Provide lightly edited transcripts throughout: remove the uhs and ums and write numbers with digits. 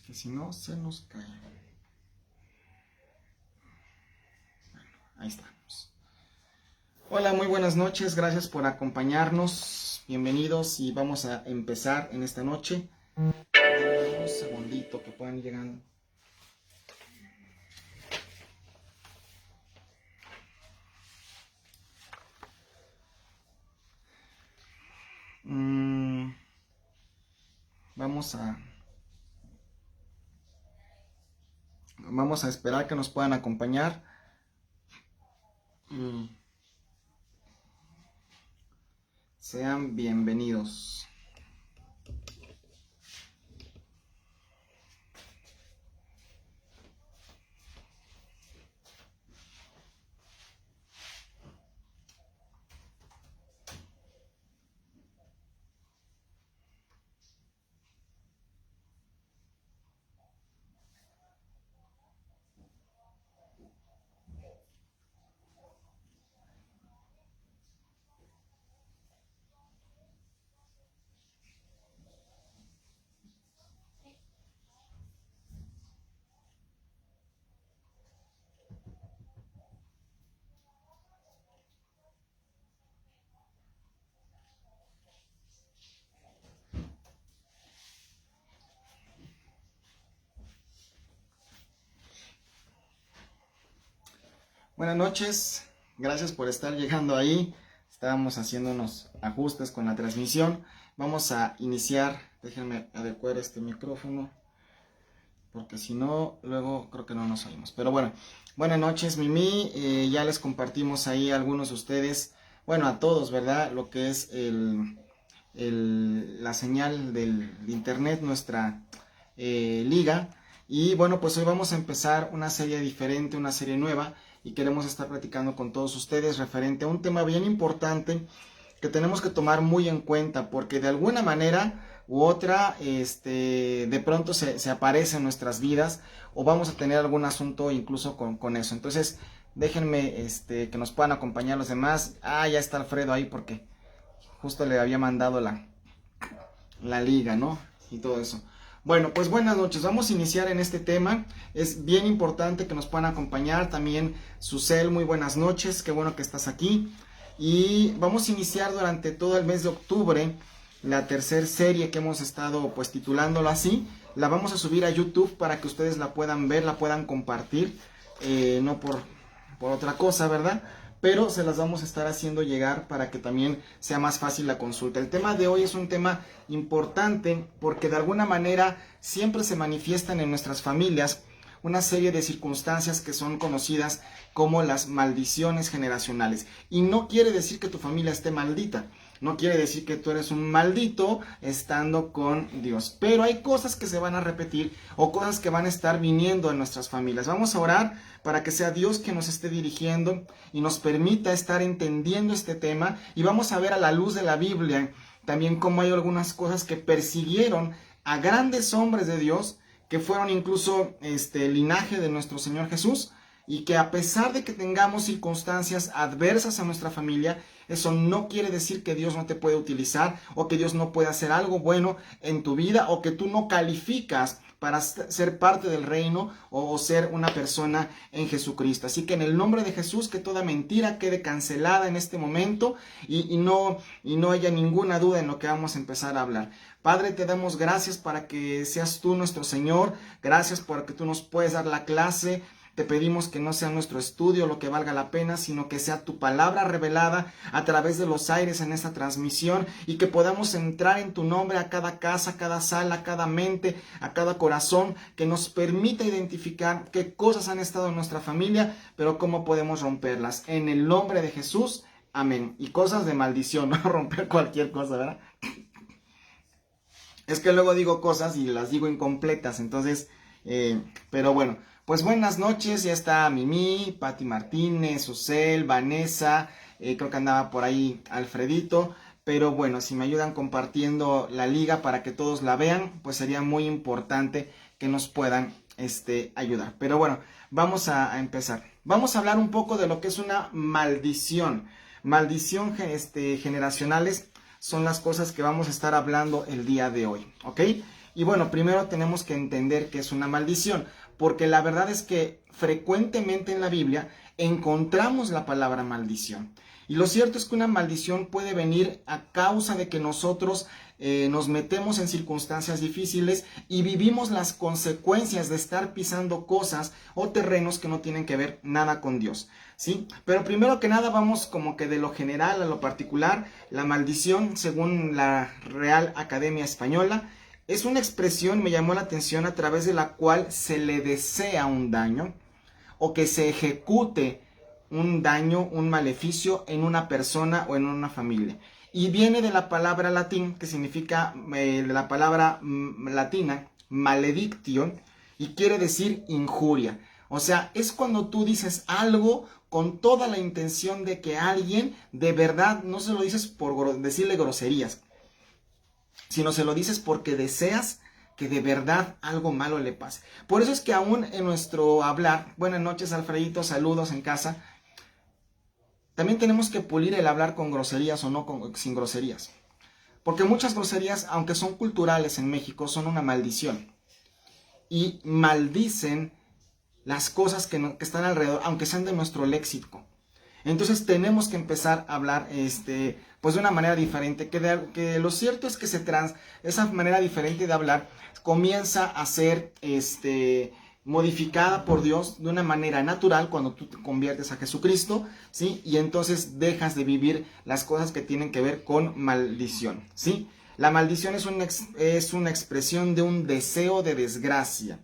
que si no se nos cae. Bueno, ahí estamos. Hola, muy buenas noches, gracias por acompañarnos, bienvenidos y vamos a empezar en esta noche. Un segundito que puedan ir llegando. Vamos a esperar que nos puedan acompañar. Sean bienvenidos. Buenas noches, gracias por estar llegando ahí. Estábamos haciendo unos ajustes con la transmisión. Vamos a iniciar, déjenme adecuar este micrófono, porque si no, luego creo que no nos oímos. Pero bueno, buenas noches, Mimi. Ya les compartimos ahí a algunos de ustedes, bueno, a todos, ¿verdad? Lo que es la señal del internet, nuestra liga. Y bueno, pues hoy vamos a empezar una serie diferente, una serie nueva. Y queremos estar platicando con todos ustedes referente a un tema bien importante que tenemos que tomar muy en cuenta, porque de alguna manera u otra de pronto se aparece en nuestras vidas, o vamos a tener algún asunto incluso con eso. Entonces déjenme que nos puedan acompañar los demás. Ya está Alfredo ahí porque justo le había mandado la liga, ¿no? Y todo eso. Bueno, pues buenas noches, vamos a iniciar en este tema. Es bien importante que nos puedan acompañar también Susel, muy buenas noches, qué bueno que estás aquí. Y vamos a iniciar durante todo el mes de octubre la tercera serie que hemos estado pues titulándolo así. La vamos a subir a YouTube para que ustedes la puedan ver, la puedan compartir, no por otra cosa, ¿verdad? Pero se las vamos a estar haciendo llegar para que también sea más fácil la consulta. El tema de hoy es un tema importante porque de alguna manera siempre se manifiestan en nuestras familias una serie de circunstancias que son conocidas como las maldiciones generacionales. Y no quiere decir que tu familia esté maldita. No quiere decir que tú eres un maldito estando con Dios. Pero hay cosas que se van a repetir o cosas que van a estar viniendo en nuestras familias. Vamos a orar para que sea Dios quien nos esté dirigiendo y nos permita estar entendiendo este tema. Y vamos a ver a la luz de la Biblia también cómo hay algunas cosas que persiguieron a grandes hombres de Dios, que fueron incluso linaje de nuestro Señor Jesús. Y que a pesar de que tengamos circunstancias adversas a nuestra familia, eso no quiere decir que Dios no te puede utilizar o que Dios no puede hacer algo bueno en tu vida o que tú no calificas para ser parte del reino o ser una persona en Jesucristo. Así que en el nombre de Jesús, que toda mentira quede cancelada en este momento y no haya ninguna duda en lo que vamos a empezar a hablar. Padre, te damos gracias para que seas tú nuestro Señor. Gracias porque tú nos puedes dar la clase. Te pedimos que no sea nuestro estudio lo que valga la pena, sino que sea tu palabra revelada a través de los aires en esta transmisión y que podamos entrar en tu nombre a cada casa, a cada sala, a cada mente, a cada corazón, que nos permita identificar qué cosas han estado en nuestra familia, pero cómo podemos romperlas. En el nombre de Jesús, amén. Y cosas de maldición, no romper cualquier cosa, ¿verdad? Es que luego digo cosas y las digo incompletas, entonces, pero bueno. Pues buenas noches, ya está Mimi, Pati Martínez, Susel, Vanessa, creo que andaba por ahí Alfredito, pero bueno, si me ayudan compartiendo la liga para que todos la vean, pues sería muy importante que nos puedan ayudar. Pero bueno, vamos a empezar. Vamos a hablar un poco de lo que es una maldición. Maldición generacionales son las cosas que vamos a estar hablando el día de hoy, ¿ok? Y bueno, primero tenemos que entender qué es una maldición, porque la verdad es que frecuentemente en la Biblia encontramos la palabra maldición. Y lo cierto es que una maldición puede venir a causa de que nosotros nos metemos en circunstancias difíciles y vivimos las consecuencias de estar pisando cosas o terrenos que no tienen que ver nada con Dios, ¿sí? Pero primero que nada vamos como que de lo general a lo particular. La maldición, según la Real Academia Española, es una expresión, me llamó la atención, a través de la cual se le desea un daño o que se ejecute un daño, un maleficio en una persona o en una familia. Y viene de la palabra latín, que significa, de la palabra latina, maledictio, y quiere decir injuria. O sea, es cuando tú dices algo con toda la intención de que alguien de verdad, no se lo dices por decirle groserías, sino se lo dices porque deseas que de verdad algo malo le pase. Por eso es que aún en nuestro hablar, buenas noches Alfredito, saludos en casa, también tenemos que pulir el hablar con groserías o no sin groserías. Porque muchas groserías, aunque son culturales en México, son una maldición. Y maldicen las cosas que están alrededor, aunque sean de nuestro léxico. Entonces tenemos que empezar a hablar pues de una manera diferente. Que lo cierto es que esa manera diferente de hablar comienza a ser modificada por Dios de una manera natural cuando tú te conviertes a Jesucristo, ¿sí? Y entonces dejas de vivir las cosas que tienen que ver con maldición, ¿sí? La maldición es una expresión de un deseo de desgracia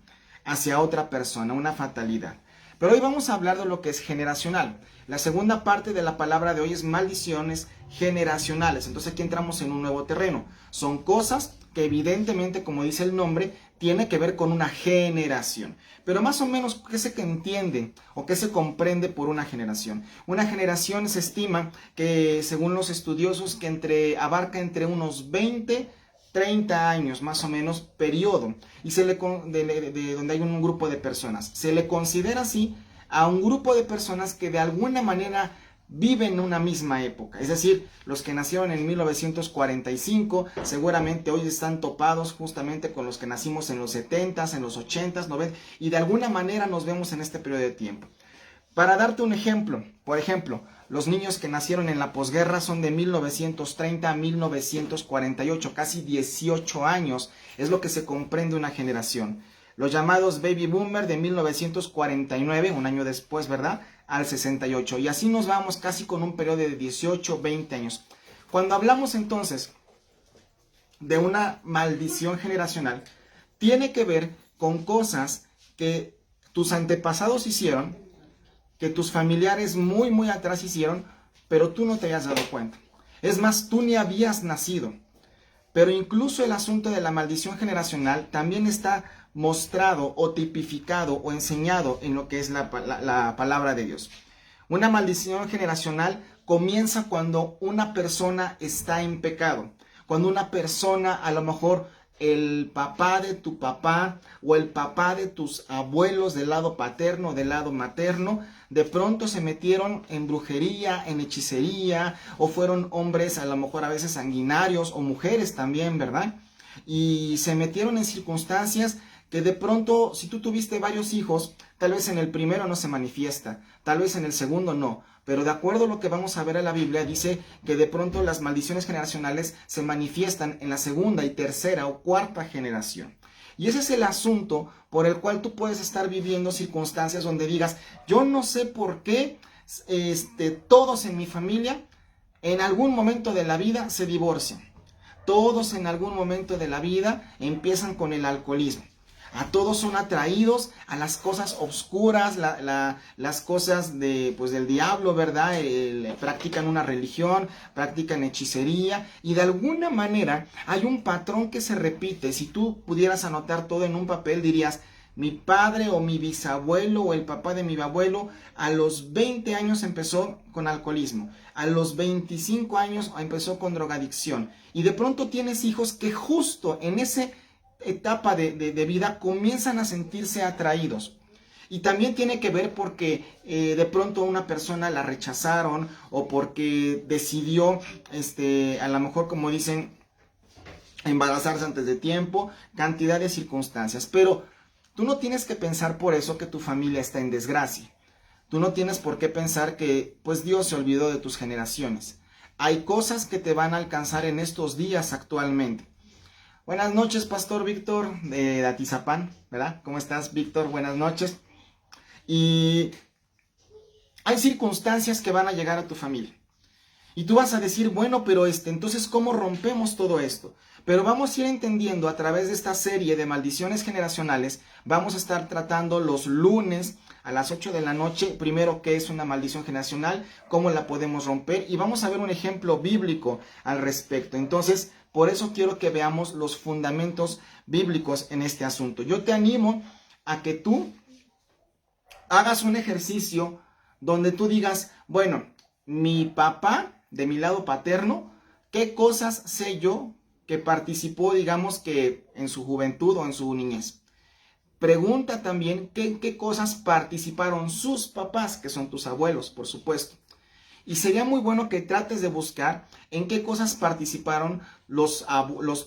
hacia otra persona, una fatalidad. Pero hoy vamos a hablar de lo que es generacional. La segunda parte de la palabra de hoy es maldiciones generacionales. Entonces aquí entramos en un nuevo terreno. Son cosas que evidentemente, como dice el nombre, tiene que ver con una generación. Pero más o menos, ¿qué se entiende o qué se comprende por una generación? Una generación se estima que, según los estudiosos, que abarca entre unos 20 30 años más o menos periodo, y de donde hay un grupo de personas. Se le considera así a un grupo de personas que de alguna manera viven una misma época. Es decir, los que nacieron en 1945 seguramente hoy están topados justamente con los que nacimos en los 70s, en los 80s, 90s, y de alguna manera nos vemos en este periodo de tiempo. Para darte un ejemplo, por ejemplo, los niños que nacieron en la posguerra son de 1930 a 1948, casi 18 años, es lo que se comprende una generación. Los llamados baby boomer de 1949, un año después, ¿verdad?, al 68. Y así nos vamos casi con un periodo de 18, 20 años. Cuando hablamos entonces de una maldición generacional, tiene que ver con cosas que tus antepasados hicieron, que tus familiares muy muy atrás hicieron, pero tú no te hayas dado cuenta. Es más, tú ni habías nacido. Pero incluso el asunto de la maldición generacional también está mostrado o tipificado o enseñado en lo que es la palabra de Dios. Una maldición generacional comienza cuando una persona está en pecado. Cuando una persona, a lo mejor el papá de tu papá o el papá de tus abuelos del lado paterno o del lado materno, de pronto se metieron en brujería, en hechicería, o fueron hombres a lo mejor a veces sanguinarios, o mujeres también, ¿verdad? Y se metieron en circunstancias que de pronto, si tú tuviste varios hijos, tal vez en el primero no se manifiesta, tal vez en el segundo no, pero de acuerdo a lo que vamos a ver en la Biblia, dice que de pronto las maldiciones generacionales se manifiestan en la segunda y tercera o cuarta generación. Y ese es el asunto por el cual tú puedes estar viviendo circunstancias donde digas, yo no sé por qué todos en mi familia en algún momento de la vida se divorcian. Todos en algún momento de la vida empiezan con el alcoholismo. A todos son atraídos a las cosas oscuras, las cosas del diablo, ¿verdad? Practican una religión, practican hechicería, y de alguna manera hay un patrón que se repite. Si tú pudieras anotar todo en un papel, dirías, mi padre o mi bisabuelo o el papá de mi abuelo a los 20 años empezó con alcoholismo, a los 25 años empezó con drogadicción, y de pronto tienes hijos que justo en ese etapa de vida comienzan a sentirse atraídos. Y también tiene que ver porque de pronto a una persona la rechazaron, o porque decidió, a lo mejor, como dicen, embarazarse antes de tiempo, cantidad de circunstancias. Pero tú no tienes que pensar por eso que tu familia está en desgracia. Tú no tienes por qué pensar que pues Dios se olvidó de tus generaciones. Hay cosas que te van a alcanzar en estos días actualmente. Buenas noches, Pastor Víctor de Atizapán, ¿verdad? ¿Cómo estás, Víctor? Buenas noches. Y hay circunstancias que van a llegar a tu familia. Y tú vas a decir, bueno, pero entonces, ¿cómo rompemos todo esto? Pero vamos a ir entendiendo a través de esta serie de maldiciones generacionales. Vamos a estar tratando los lunes a las 8 de la noche, primero qué es una maldición generacional, cómo la podemos romper, y vamos a ver un ejemplo bíblico al respecto. Entonces, por eso quiero que veamos los fundamentos bíblicos en este asunto. Yo te animo a que tú hagas un ejercicio donde tú digas, bueno, mi papá de mi lado paterno, ¿qué cosas sé yo que participó, digamos que en su juventud o en su niñez? Pregunta también qué cosas participaron sus papás, que son tus abuelos, por supuesto. Y sería muy bueno que trates de buscar en qué cosas participaron los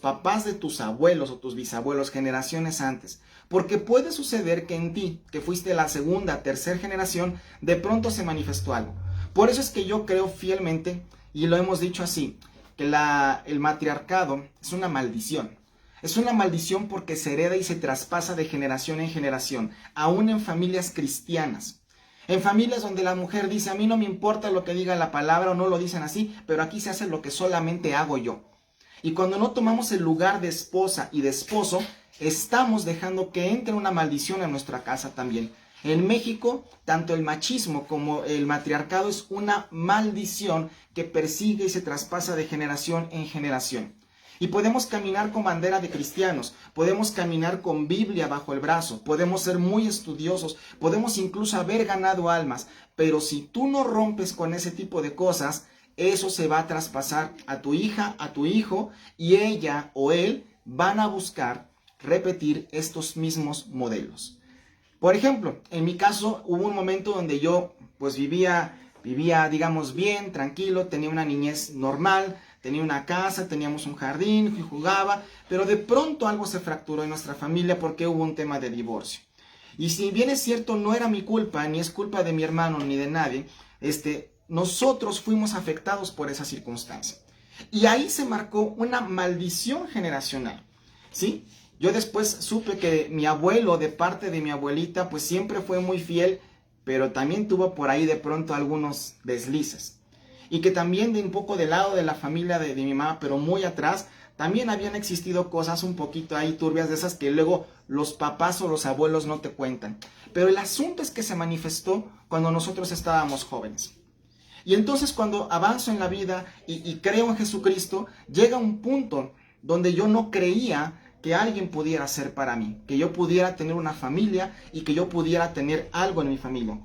papás de tus abuelos o tus bisabuelos generaciones antes. Porque puede suceder que en ti, que fuiste la segunda, tercera generación, de pronto se manifestó algo. Por eso es que yo creo fielmente, y lo hemos dicho así, que el matriarcado es una maldición. Es una maldición porque se hereda y se traspasa de generación en generación, aún en familias cristianas. En familias donde la mujer dice, a mí no me importa lo que diga la palabra, o no lo dicen así, pero aquí se hace lo que solamente hago yo. Y cuando no tomamos el lugar de esposa y de esposo, estamos dejando que entre una maldición en nuestra casa también. En México, tanto el machismo como el matriarcado es una maldición que persigue y se traspasa de generación en generación. Y podemos caminar con bandera de cristianos, podemos caminar con Biblia bajo el brazo, podemos ser muy estudiosos, podemos incluso haber ganado almas, pero si tú no rompes con ese tipo de cosas, eso se va a traspasar a tu hija, a tu hijo, y ella o él van a buscar repetir estos mismos modelos. Por ejemplo, en mi caso hubo un momento donde yo pues vivía digamos bien, tranquilo, tenía una niñez normal, tenía una casa, teníamos un jardín, jugaba, pero de pronto algo se fracturó en nuestra familia porque hubo un tema de divorcio. Y si bien es cierto, no era mi culpa, ni es culpa de mi hermano, ni de nadie, nosotros fuimos afectados por esa circunstancia. Y ahí se marcó una maldición generacional, ¿sí? Yo después supe que mi abuelo, de parte de mi abuelita, pues siempre fue muy fiel, pero también tuvo por ahí de pronto algunos deslices. Y que también de un poco del lado de la familia de mi mamá, pero muy atrás, también habían existido cosas un poquito ahí turbias de esas que luego los papás o los abuelos no te cuentan. Pero el asunto es que se manifestó cuando nosotros estábamos jóvenes. Y entonces cuando avanzo en la vida y creo en Jesucristo, llega un punto donde yo no creía que alguien pudiera ser para mí, que yo pudiera tener una familia y que yo pudiera tener algo en mi familia.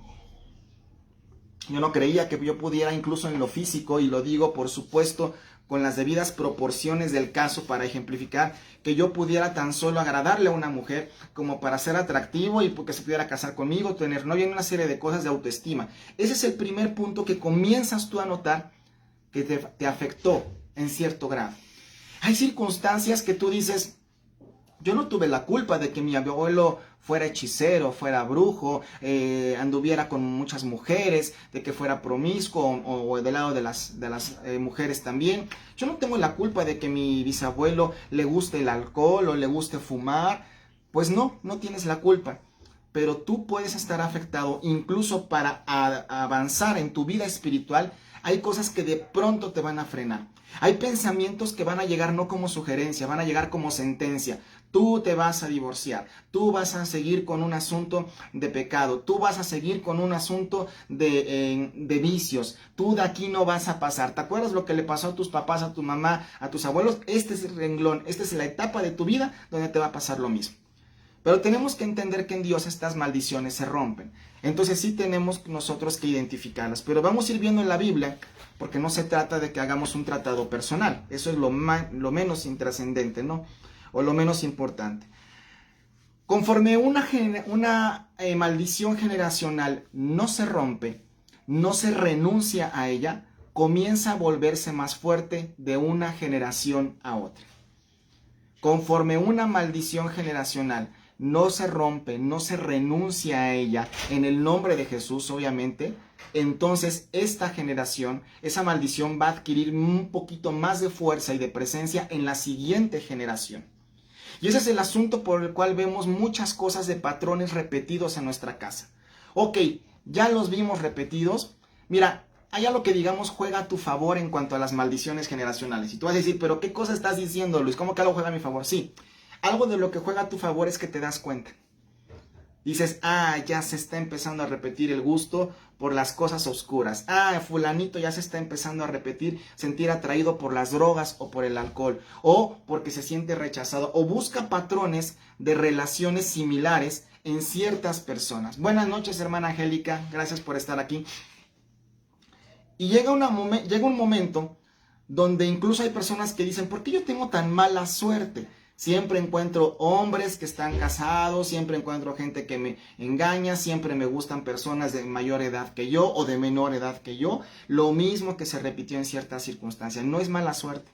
Yo no creía que yo pudiera, incluso en lo físico, y lo digo por supuesto con las debidas proporciones del caso para ejemplificar, que yo pudiera tan solo agradarle a una mujer como para ser atractivo y porque se pudiera casar conmigo, tener novia, una serie de cosas de autoestima. Ese es el primer punto que comienzas tú a notar que te afectó en cierto grado. Hay circunstancias que tú dices, yo no tuve la culpa de que mi abuelo fuera hechicero, fuera brujo, anduviera con muchas mujeres, de que fuera promiscuo o del lado de las mujeres también. Yo no tengo la culpa de que mi bisabuelo le guste el alcohol o le guste fumar. Pues no tienes la culpa. Pero tú puedes estar afectado incluso para avanzar en tu vida espiritual. Hay cosas que de pronto te van a frenar. Hay pensamientos que van a llegar no como sugerencia, van a llegar como sentencia. Tú te vas a divorciar, tú vas a seguir con un asunto de pecado, tú vas a seguir con un asunto de vicios, tú de aquí no vas a pasar. ¿Te acuerdas lo que le pasó a tus papás, a tu mamá, a tus abuelos? Este es el renglón, esta es la etapa de tu vida donde te va a pasar lo mismo. Pero tenemos que entender que en Dios estas maldiciones se rompen. Entonces sí tenemos nosotros que identificarlas. Pero vamos a ir viendo en la Biblia, porque no se trata de que hagamos un tratado personal. Eso es lo menos intrascendente, ¿no? O lo menos importante. Conforme una maldición generacional no se rompe, no se renuncia a ella, comienza a volverse más fuerte de una generación a otra. conforme una maldición generacional no se rompe, no se renuncia a ella en el nombre de Jesús, obviamente, entonces esta generación, esa maldición va a adquirir un poquito más de fuerza y de presencia en la siguiente generación. Y ese es el asunto por el cual vemos muchas cosas de patrones repetidos en nuestra casa. Ok, ya los vimos repetidos. Mira, hay algo que digamos juega a tu favor en cuanto a las maldiciones generacionales. Y tú vas a decir, pero ¿qué cosa estás diciendo, Luis? ¿Cómo que algo juega a mi favor? Sí, algo de lo que juega a tu favor es que te das cuenta. Dices, ya se está empezando a repetir el gusto por las cosas oscuras. Fulanito ya se está empezando a repetir, sentir atraído por las drogas o por el alcohol. O porque se siente rechazado. O busca patrones de relaciones similares en ciertas personas. Buenas noches, hermana Angélica. Gracias por estar aquí. Y llega un momento donde incluso hay personas que dicen, ¿por qué yo tengo tan mala suerte? Siempre encuentro hombres que están casados, siempre encuentro gente que me engaña, siempre me gustan personas de mayor edad que yo o de menor edad que yo. Lo mismo que se repitió en ciertas circunstancias. No es mala suerte.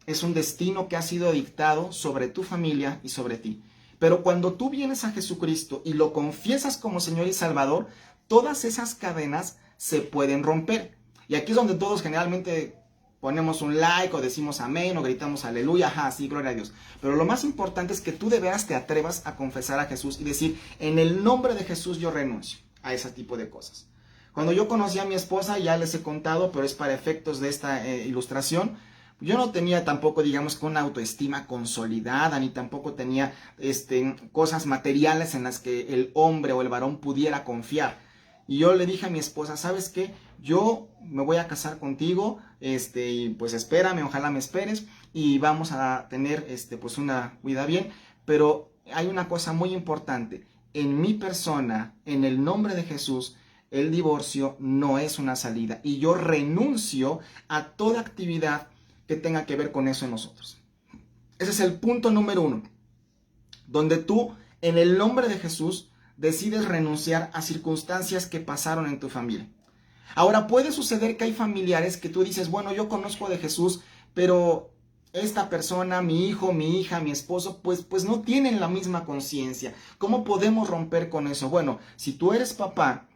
Es un destino que ha sido dictado sobre tu familia y sobre ti. Pero cuando tú vienes a Jesucristo y lo confiesas como Señor y Salvador, todas esas cadenas se pueden romper. Y aquí es donde todos generalmente ponemos un like o decimos amén o gritamos aleluya, sí, gloria a Dios. Pero lo más importante es que tú de veras te atrevas a confesar a Jesús y decir, en el nombre de Jesús yo renuncio a ese tipo de cosas. Cuando yo conocí a mi esposa, ya les he contado, pero es para efectos de esta ilustración, yo no tenía tampoco, digamos, una autoestima consolidada, ni tampoco tenía cosas materiales en las que el hombre o el varón pudiera confiar. Y yo le dije a mi esposa, ¿sabes qué? Yo me voy a casar contigo, y pues espérame, ojalá me esperes, y vamos a tener, pues una vida bien. Pero hay una cosa muy importante, en mi persona, en el nombre de Jesús, el divorcio no es una salida. Y yo renuncio a toda actividad que tenga que ver con eso en nosotros. Ese es el punto número 1, donde tú, en el nombre de Jesús, decides renunciar a circunstancias que pasaron en tu familia. Ahora, puede suceder que hay familiares que tú dices, bueno, yo conozco de Jesús, pero esta persona, mi hijo, mi hija, mi esposo, pues no tienen la misma conciencia. ¿Cómo podemos romper con eso? Bueno, si tú eres papá,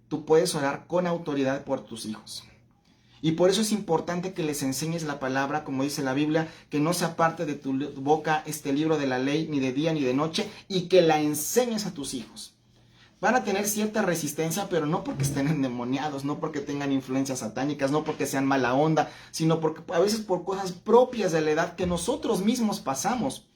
tú puedes orar con autoridad por tus hijos. Y por eso es importante que les enseñes la palabra, como dice la Biblia, que no se aparte de tu boca este libro de la ley, ni de día ni de noche, y que la enseñes a tus hijos. Van a tener cierta resistencia, pero no porque estén endemoniados, no porque tengan influencias satánicas, no porque sean mala onda, sino porque a veces por cosas propias de la edad que nosotros mismos pasamos.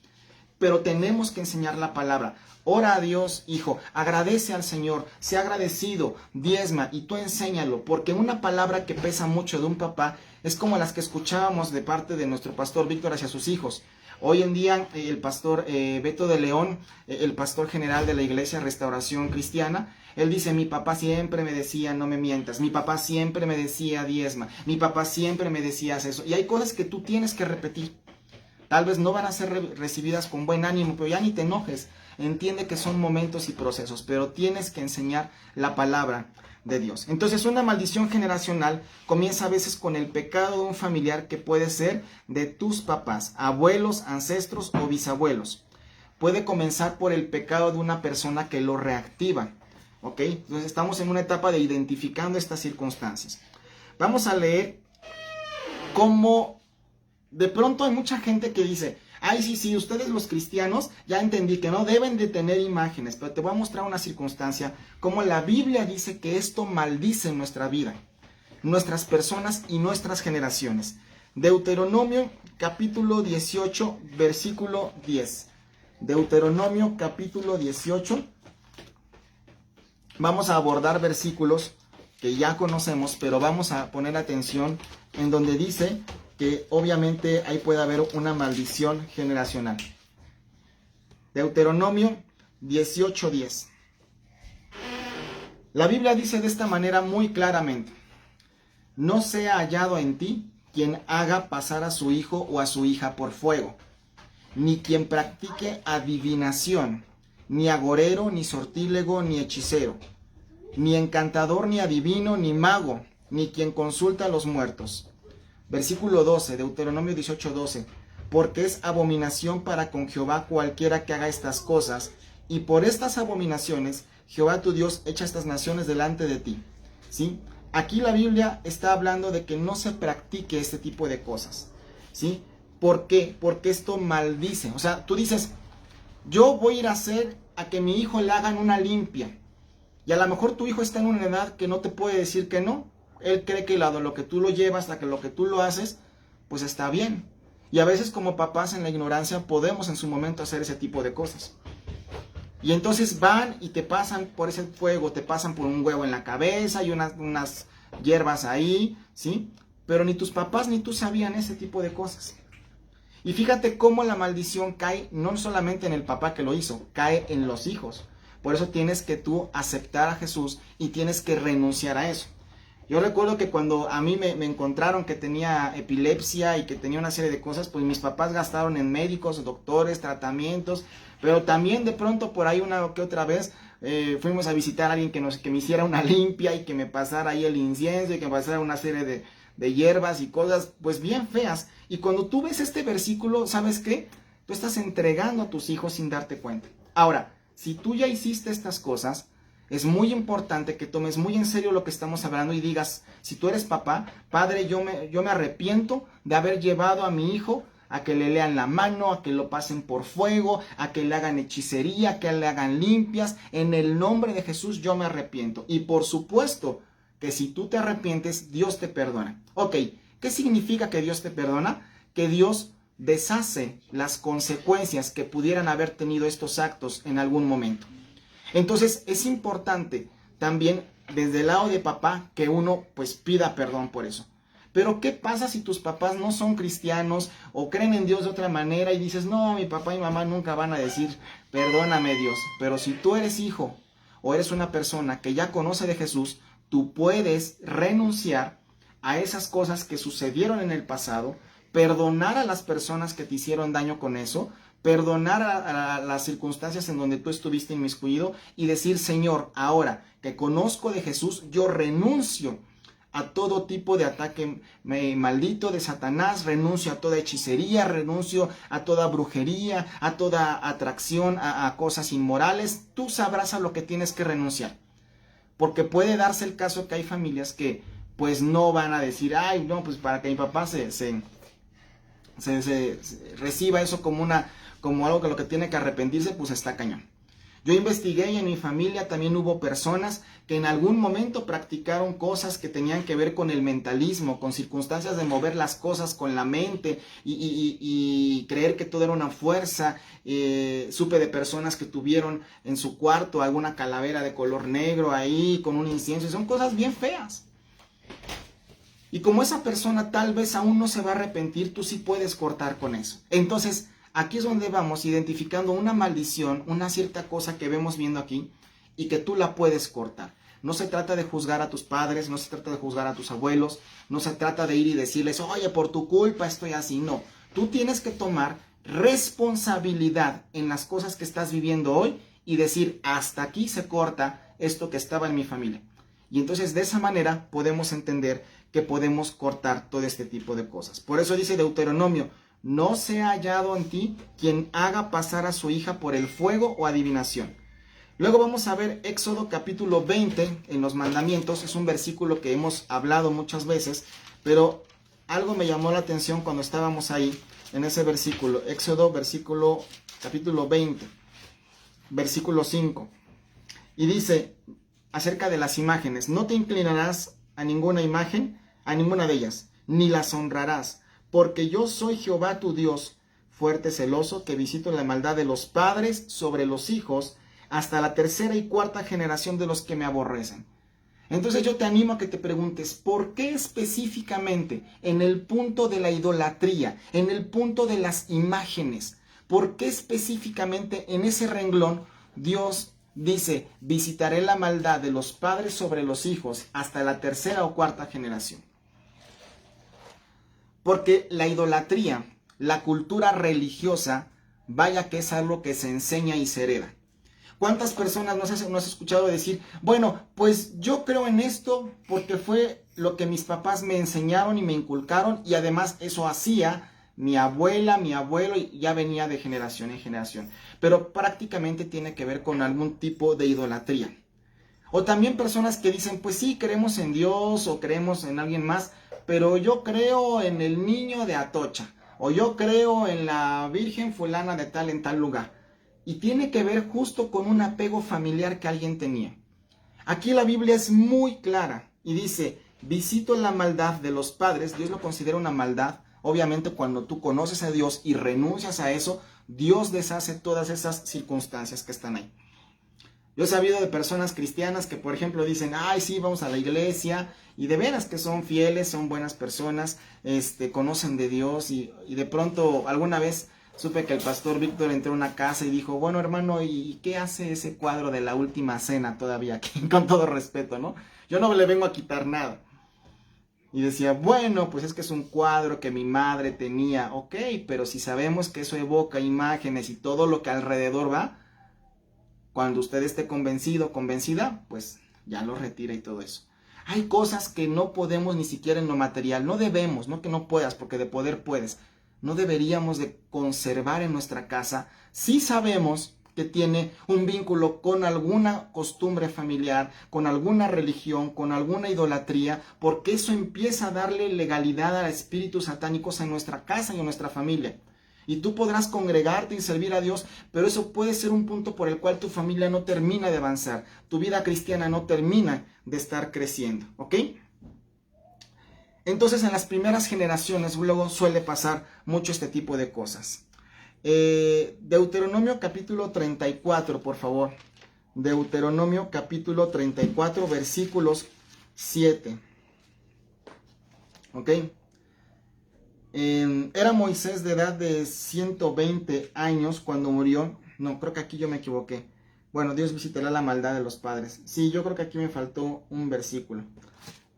Pero tenemos que enseñar la palabra. Ora a Dios, hijo, agradece al Señor, sea agradecido, diezma, y tú enséñalo, porque una palabra que pesa mucho de un papá es como las que escuchábamos de parte de nuestro pastor Víctor hacia sus hijos. Hoy en día el pastor Beto de León, el pastor general de la Iglesia Restauración Cristiana, él dice, mi papá siempre me decía no me mientas, mi papá siempre me decía diezma, mi papá siempre me decía eso. Y hay cosas que tú tienes que repetir. Tal vez no van a ser recibidas con buen ánimo, pero ya ni te enojes. Entiende que son momentos y procesos, pero tienes que enseñar la palabra de Dios. Entonces, una maldición generacional comienza a veces con el pecado de un familiar que puede ser de tus papás, abuelos, ancestros o bisabuelos. Puede comenzar por el pecado de una persona que lo reactiva. ¿Ok? Entonces, estamos en una etapa de identificando estas circunstancias. Vamos a leer cómo de pronto hay mucha gente que dice, sí, ustedes los cristianos, ya entendí que no deben de tener imágenes, pero te voy a mostrar una circunstancia, como la Biblia dice que esto maldice nuestra vida, nuestras personas y nuestras generaciones. Deuteronomio capítulo 18, versículo 10. Deuteronomio capítulo 18. Vamos a abordar versículos que ya conocemos, pero vamos a poner atención en donde dice que obviamente ahí puede haber una maldición generacional. Deuteronomio 18:10. La Biblia dice de esta manera muy claramente, no sea hallado en ti quien haga pasar a su hijo o a su hija por fuego, ni quien practique adivinación, ni agorero, ni sortílego, ni hechicero, ni encantador, ni adivino, ni mago, ni quien consulta a los muertos. Versículo 12, Deuteronomio 18:12. porque es abominación para con Jehová cualquiera que haga estas cosas, y por estas abominaciones Jehová tu Dios echa estas naciones delante de ti. ¿Sí? Aquí la Biblia está hablando de que no se practique este tipo de cosas. ¿Sí? ¿Por qué? Porque esto maldice. O sea, tú dices, yo voy a ir a hacer a que mi hijo le hagan una limpia. Y a lo mejor tu hijo está en una edad que no te puede decir que no. Él cree que lo que tú lo llevas, lo que tú lo haces, pues está bien. Y a veces como papás en la ignorancia podemos en su momento hacer ese tipo de cosas. Y entonces van y te pasan por ese fuego, te pasan por un huevo en la cabeza y unas hierbas ahí, ¿sí? Pero ni tus papás ni tú sabían ese tipo de cosas. Y fíjate cómo la maldición cae no solamente en el papá que lo hizo, cae en los hijos. Por eso tienes que tú aceptar a Jesús y tienes que renunciar a eso. Yo recuerdo que cuando a mí me encontraron que tenía epilepsia y que tenía una serie de cosas, pues mis papás gastaron en médicos, doctores, tratamientos, pero también de pronto por ahí una que otra vez fuimos a visitar a alguien que me hiciera una limpia y que me pasara ahí el incienso y que me pasara una serie de hierbas y cosas pues bien feas. Y cuando tú ves este versículo, ¿sabes qué? Tú estás entregando a tus hijos sin darte cuenta. Ahora, si tú ya hiciste estas cosas, es muy importante que tomes muy en serio lo que estamos hablando y digas, si tú eres papá, padre, yo me arrepiento de haber llevado a mi hijo a que le lean la mano, a que lo pasen por fuego, a que le hagan hechicería, a que le hagan limpias. En el nombre de Jesús yo me arrepiento. Y por supuesto que si tú te arrepientes, Dios te perdona. Ok, ¿qué significa que Dios te perdona? Que Dios deshace las consecuencias que pudieran haber tenido estos actos en algún momento. Entonces es importante también desde el lado de papá que uno pues pida perdón por eso. Pero ¿qué pasa si tus papás no son cristianos o creen en Dios de otra manera y dices, no, mi papá y mamá nunca van a decir, perdóname Dios? Pero si tú eres hijo o eres una persona que ya conoce de Jesús, tú puedes renunciar a esas cosas que sucedieron en el pasado, perdonar a las personas que te hicieron daño con eso, perdonar a las circunstancias en donde tú estuviste inmiscuido y decir, Señor, ahora que conozco de Jesús, yo renuncio a todo tipo de ataque maldito de Satanás, renuncio a toda hechicería, renuncio a toda brujería, a toda atracción a cosas inmorales. Tú sabrás a lo que tienes que renunciar. Porque puede darse el caso que hay familias que pues no van a decir, ay, no, pues para que mi papá se reciba eso como algo que lo que tiene que arrepentirse, pues está cañón. Yo investigué y en mi familia también hubo personas que en algún momento practicaron cosas que tenían que ver con el mentalismo, con circunstancias de mover las cosas con la mente y creer que todo era una fuerza. Supe de personas que tuvieron en su cuarto alguna calavera de color negro ahí con un incienso y son cosas bien feas. Y como esa persona tal vez aún no se va a arrepentir, tú sí puedes cortar con eso. Entonces, aquí es donde vamos identificando una maldición, una cierta cosa que vemos viendo aquí y que tú la puedes cortar. No se trata de juzgar a tus padres, no se trata de juzgar a tus abuelos, no se trata de ir y decirles, oye, por tu culpa estoy así. No, tú tienes que tomar responsabilidad en las cosas que estás viviendo hoy y decir, hasta aquí se corta esto que estaba en mi familia. Y entonces de esa manera podemos entender que podemos cortar todo este tipo de cosas. Por eso dice Deuteronomio, no se ha hallado en ti quien haga pasar a su hija por el fuego o adivinación. Luego vamos a ver Éxodo capítulo 20 en los mandamientos. Es un versículo que hemos hablado muchas veces, pero algo me llamó la atención cuando estábamos ahí en ese versículo. Éxodo capítulo 20, versículo 5. Y dice acerca de las imágenes, no te inclinarás a ninguna imagen, a ninguna de ellas, ni las honrarás, porque yo soy Jehová tu Dios, fuerte, celoso, que visito la maldad de los padres sobre los hijos, hasta la tercera y cuarta generación de los que me aborrecen. Entonces yo te animo a que te preguntes, ¿por qué específicamente en el punto de la idolatría, en el punto de las imágenes? ¿Por qué específicamente en ese renglón Dios dice, visitaré la maldad de los padres sobre los hijos hasta la tercera o cuarta generación? Porque la idolatría, la cultura religiosa, vaya que es algo que se enseña y se hereda. ¿Cuántas personas nos has escuchado decir, bueno, pues yo creo en esto porque fue lo que mis papás me enseñaron y me inculcaron y además eso hacía mi abuela, mi abuelo, y ya venía de generación en generación. Pero prácticamente tiene que ver con algún tipo de idolatría. O también personas que dicen, pues sí, creemos en Dios o creemos en alguien más, pero yo creo en el niño de Atocha, o yo creo en la Virgen fulana de tal en tal lugar. Y tiene que ver justo con un apego familiar que alguien tenía. Aquí la Biblia es muy clara y dice, visito la maldad de los padres. Dios lo considera una maldad. Obviamente cuando tú conoces a Dios y renuncias a eso, Dios deshace todas esas circunstancias que están ahí. Yo he sabido de personas cristianas que, por ejemplo, dicen, ay, sí, vamos a la iglesia, y de veras que son fieles, son buenas personas, conocen de Dios, y de pronto alguna vez supe que el pastor Víctor entró a una casa y dijo, bueno, hermano, ¿y qué hace ese cuadro de la última cena todavía aquí? Con todo respeto, ¿no? Yo no le vengo a quitar nada. Y decía, bueno, pues es que es un cuadro que mi madre tenía, ok, pero si sabemos que eso evoca imágenes y todo lo que alrededor va, cuando usted esté convencido, convencida, pues ya lo retira y todo eso. Hay cosas que no podemos ni siquiera en lo material, no debemos, no que no puedas, porque de poder puedes. No deberíamos de conservar en nuestra casa si sabemos que tiene un vínculo con alguna costumbre familiar, con alguna religión, con alguna idolatría, porque eso empieza a darle legalidad a espíritus satánicos en nuestra casa y en nuestra familia. Y tú podrás congregarte y servir a Dios, pero eso puede ser un punto por el cual tu familia no termina de avanzar. Tu vida cristiana no termina de estar creciendo, ¿ok? Entonces en las primeras generaciones luego suele pasar mucho este tipo de cosas. Deuteronomio capítulo 34, por favor. Deuteronomio capítulo 34, versículos 7. ¿Ok? Era Moisés de edad de 120 años cuando murió. No, creo que aquí yo me equivoqué. Bueno, Dios visitará la maldad de los padres. Sí, yo creo que aquí me faltó un versículo.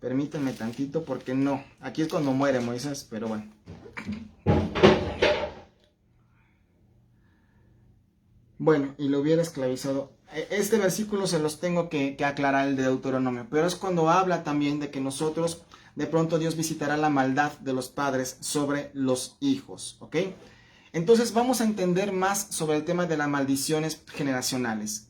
Permítanme tantito porque no. Aquí es cuando muere Moisés, pero bueno. Bueno, y lo hubiera esclavizado. Este versículo se los tengo que aclarar, el de Deuteronomio. Pero es cuando habla también de que nosotros, de pronto Dios visitará la maldad de los padres sobre los hijos, ¿ok? Entonces vamos a entender más sobre el tema de las maldiciones generacionales.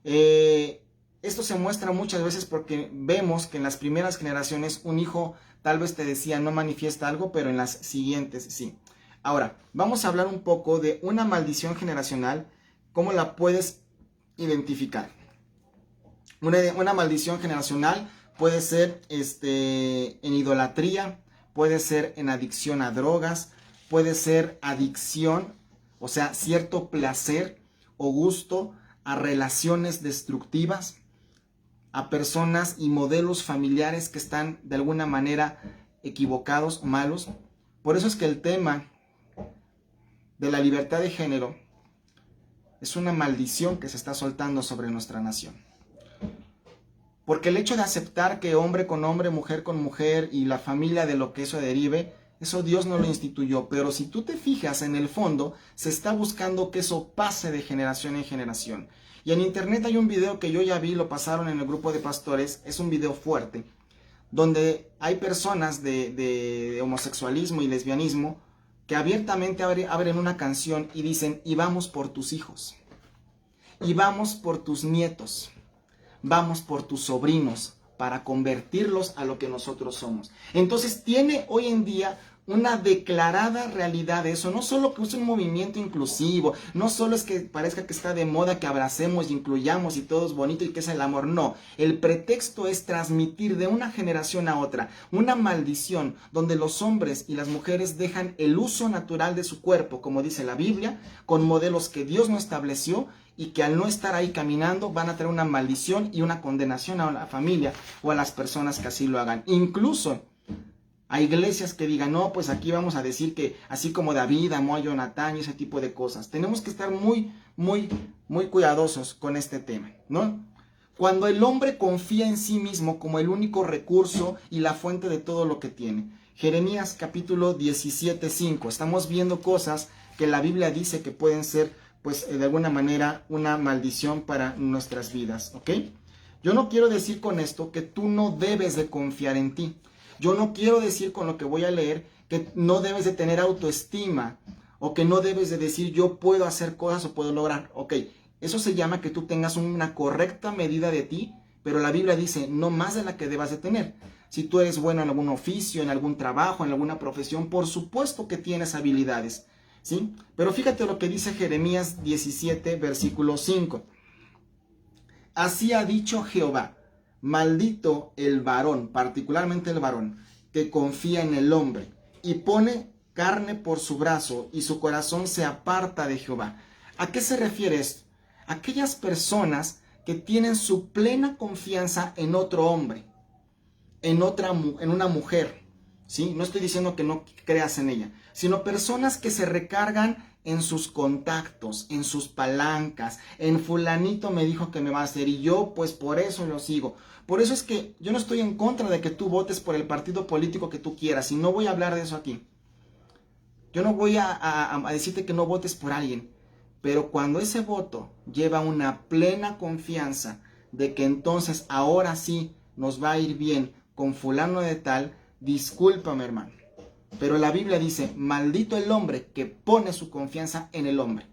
Esto se muestra muchas veces porque vemos que en las primeras generaciones un hijo tal vez te decía no manifiesta algo, pero en las siguientes sí. Ahora, vamos a hablar un poco de una maldición generacional, cómo la puedes identificar. Una maldición generacional puede ser en idolatría, puede ser en adicción a drogas, puede ser adicción, o sea, cierto placer o gusto a relaciones destructivas, a personas y modelos familiares que están de alguna manera equivocados o malos. Por eso es que el tema de la libertad de género es una maldición que se está soltando sobre nuestra nación. Porque el hecho de aceptar que hombre con hombre, mujer con mujer y la familia de lo que eso derive, eso Dios no lo instituyó. Pero si tú te fijas en el fondo, se está buscando que eso pase de generación en generación. Y en internet hay un video que yo ya vi, lo pasaron en el grupo de pastores, es un video fuerte, donde hay personas de homosexualismo y lesbianismo que abiertamente abren una canción y dicen, y vamos por tus hijos, y vamos por tus nietos, vamos por tus sobrinos, para convertirlos a lo que nosotros somos. Entonces tiene hoy en día una declarada realidad de eso. No solo que es un movimiento inclusivo, no solo es que parezca que está de moda que abracemos y incluyamos y todo es bonito y que es el amor. No, el pretexto es transmitir de una generación a otra una maldición donde los hombres y las mujeres dejan el uso natural de su cuerpo, como dice la Biblia, con modelos que Dios no estableció y que al no estar ahí caminando van a traer una maldición y una condenación a la familia o a las personas que así lo hagan. Incluso a iglesias que digan, no, pues aquí vamos a decir que así como David amó a Jonatán y ese tipo de cosas. Tenemos que estar muy cuidadosos con este tema, ¿no? Cuando el hombre confía en sí mismo como el único recurso y la fuente de todo lo que tiene. Jeremías capítulo 17:5. Estamos viendo cosas que la Biblia dice que pueden ser, pues de alguna manera, una maldición para nuestras vidas, ¿ok? Yo no quiero decir con esto que tú no debes de confiar en ti. Yo no quiero decir con lo que voy a leer que no debes de tener autoestima o que no debes de decir yo puedo hacer cosas o puedo lograr. Ok, eso se llama que tú tengas una correcta medida de ti, pero la Biblia dice no más de la que debas de tener. Si tú eres bueno en algún oficio, en algún trabajo, en alguna profesión, por supuesto que tienes habilidades, ¿sí? Pero fíjate lo que dice Jeremías 17, versículo 5. Así ha dicho Jehová, maldito el varón, particularmente el varón, que confía en el hombre y pone carne por su brazo y su corazón se aparta de Jehová. ¿A qué se refiere esto? Aquellas personas que tienen su plena confianza en otro hombre, en una mujer, ¿sí? No estoy diciendo que no creas en ella, sino personas que se recargan en sus contactos, en sus palancas, en fulanito me dijo que me va a hacer y yo pues por eso lo sigo. Por eso es que yo no estoy en contra de que tú votes por el partido político que tú quieras y no voy a hablar de eso aquí. Yo no voy a decirte que no votes por alguien, pero cuando ese voto lleva una plena confianza de que entonces ahora sí nos va a ir bien con fulano de tal, discúlpame hermano. Pero la Biblia dice, maldito el hombre que pone su confianza en el hombre.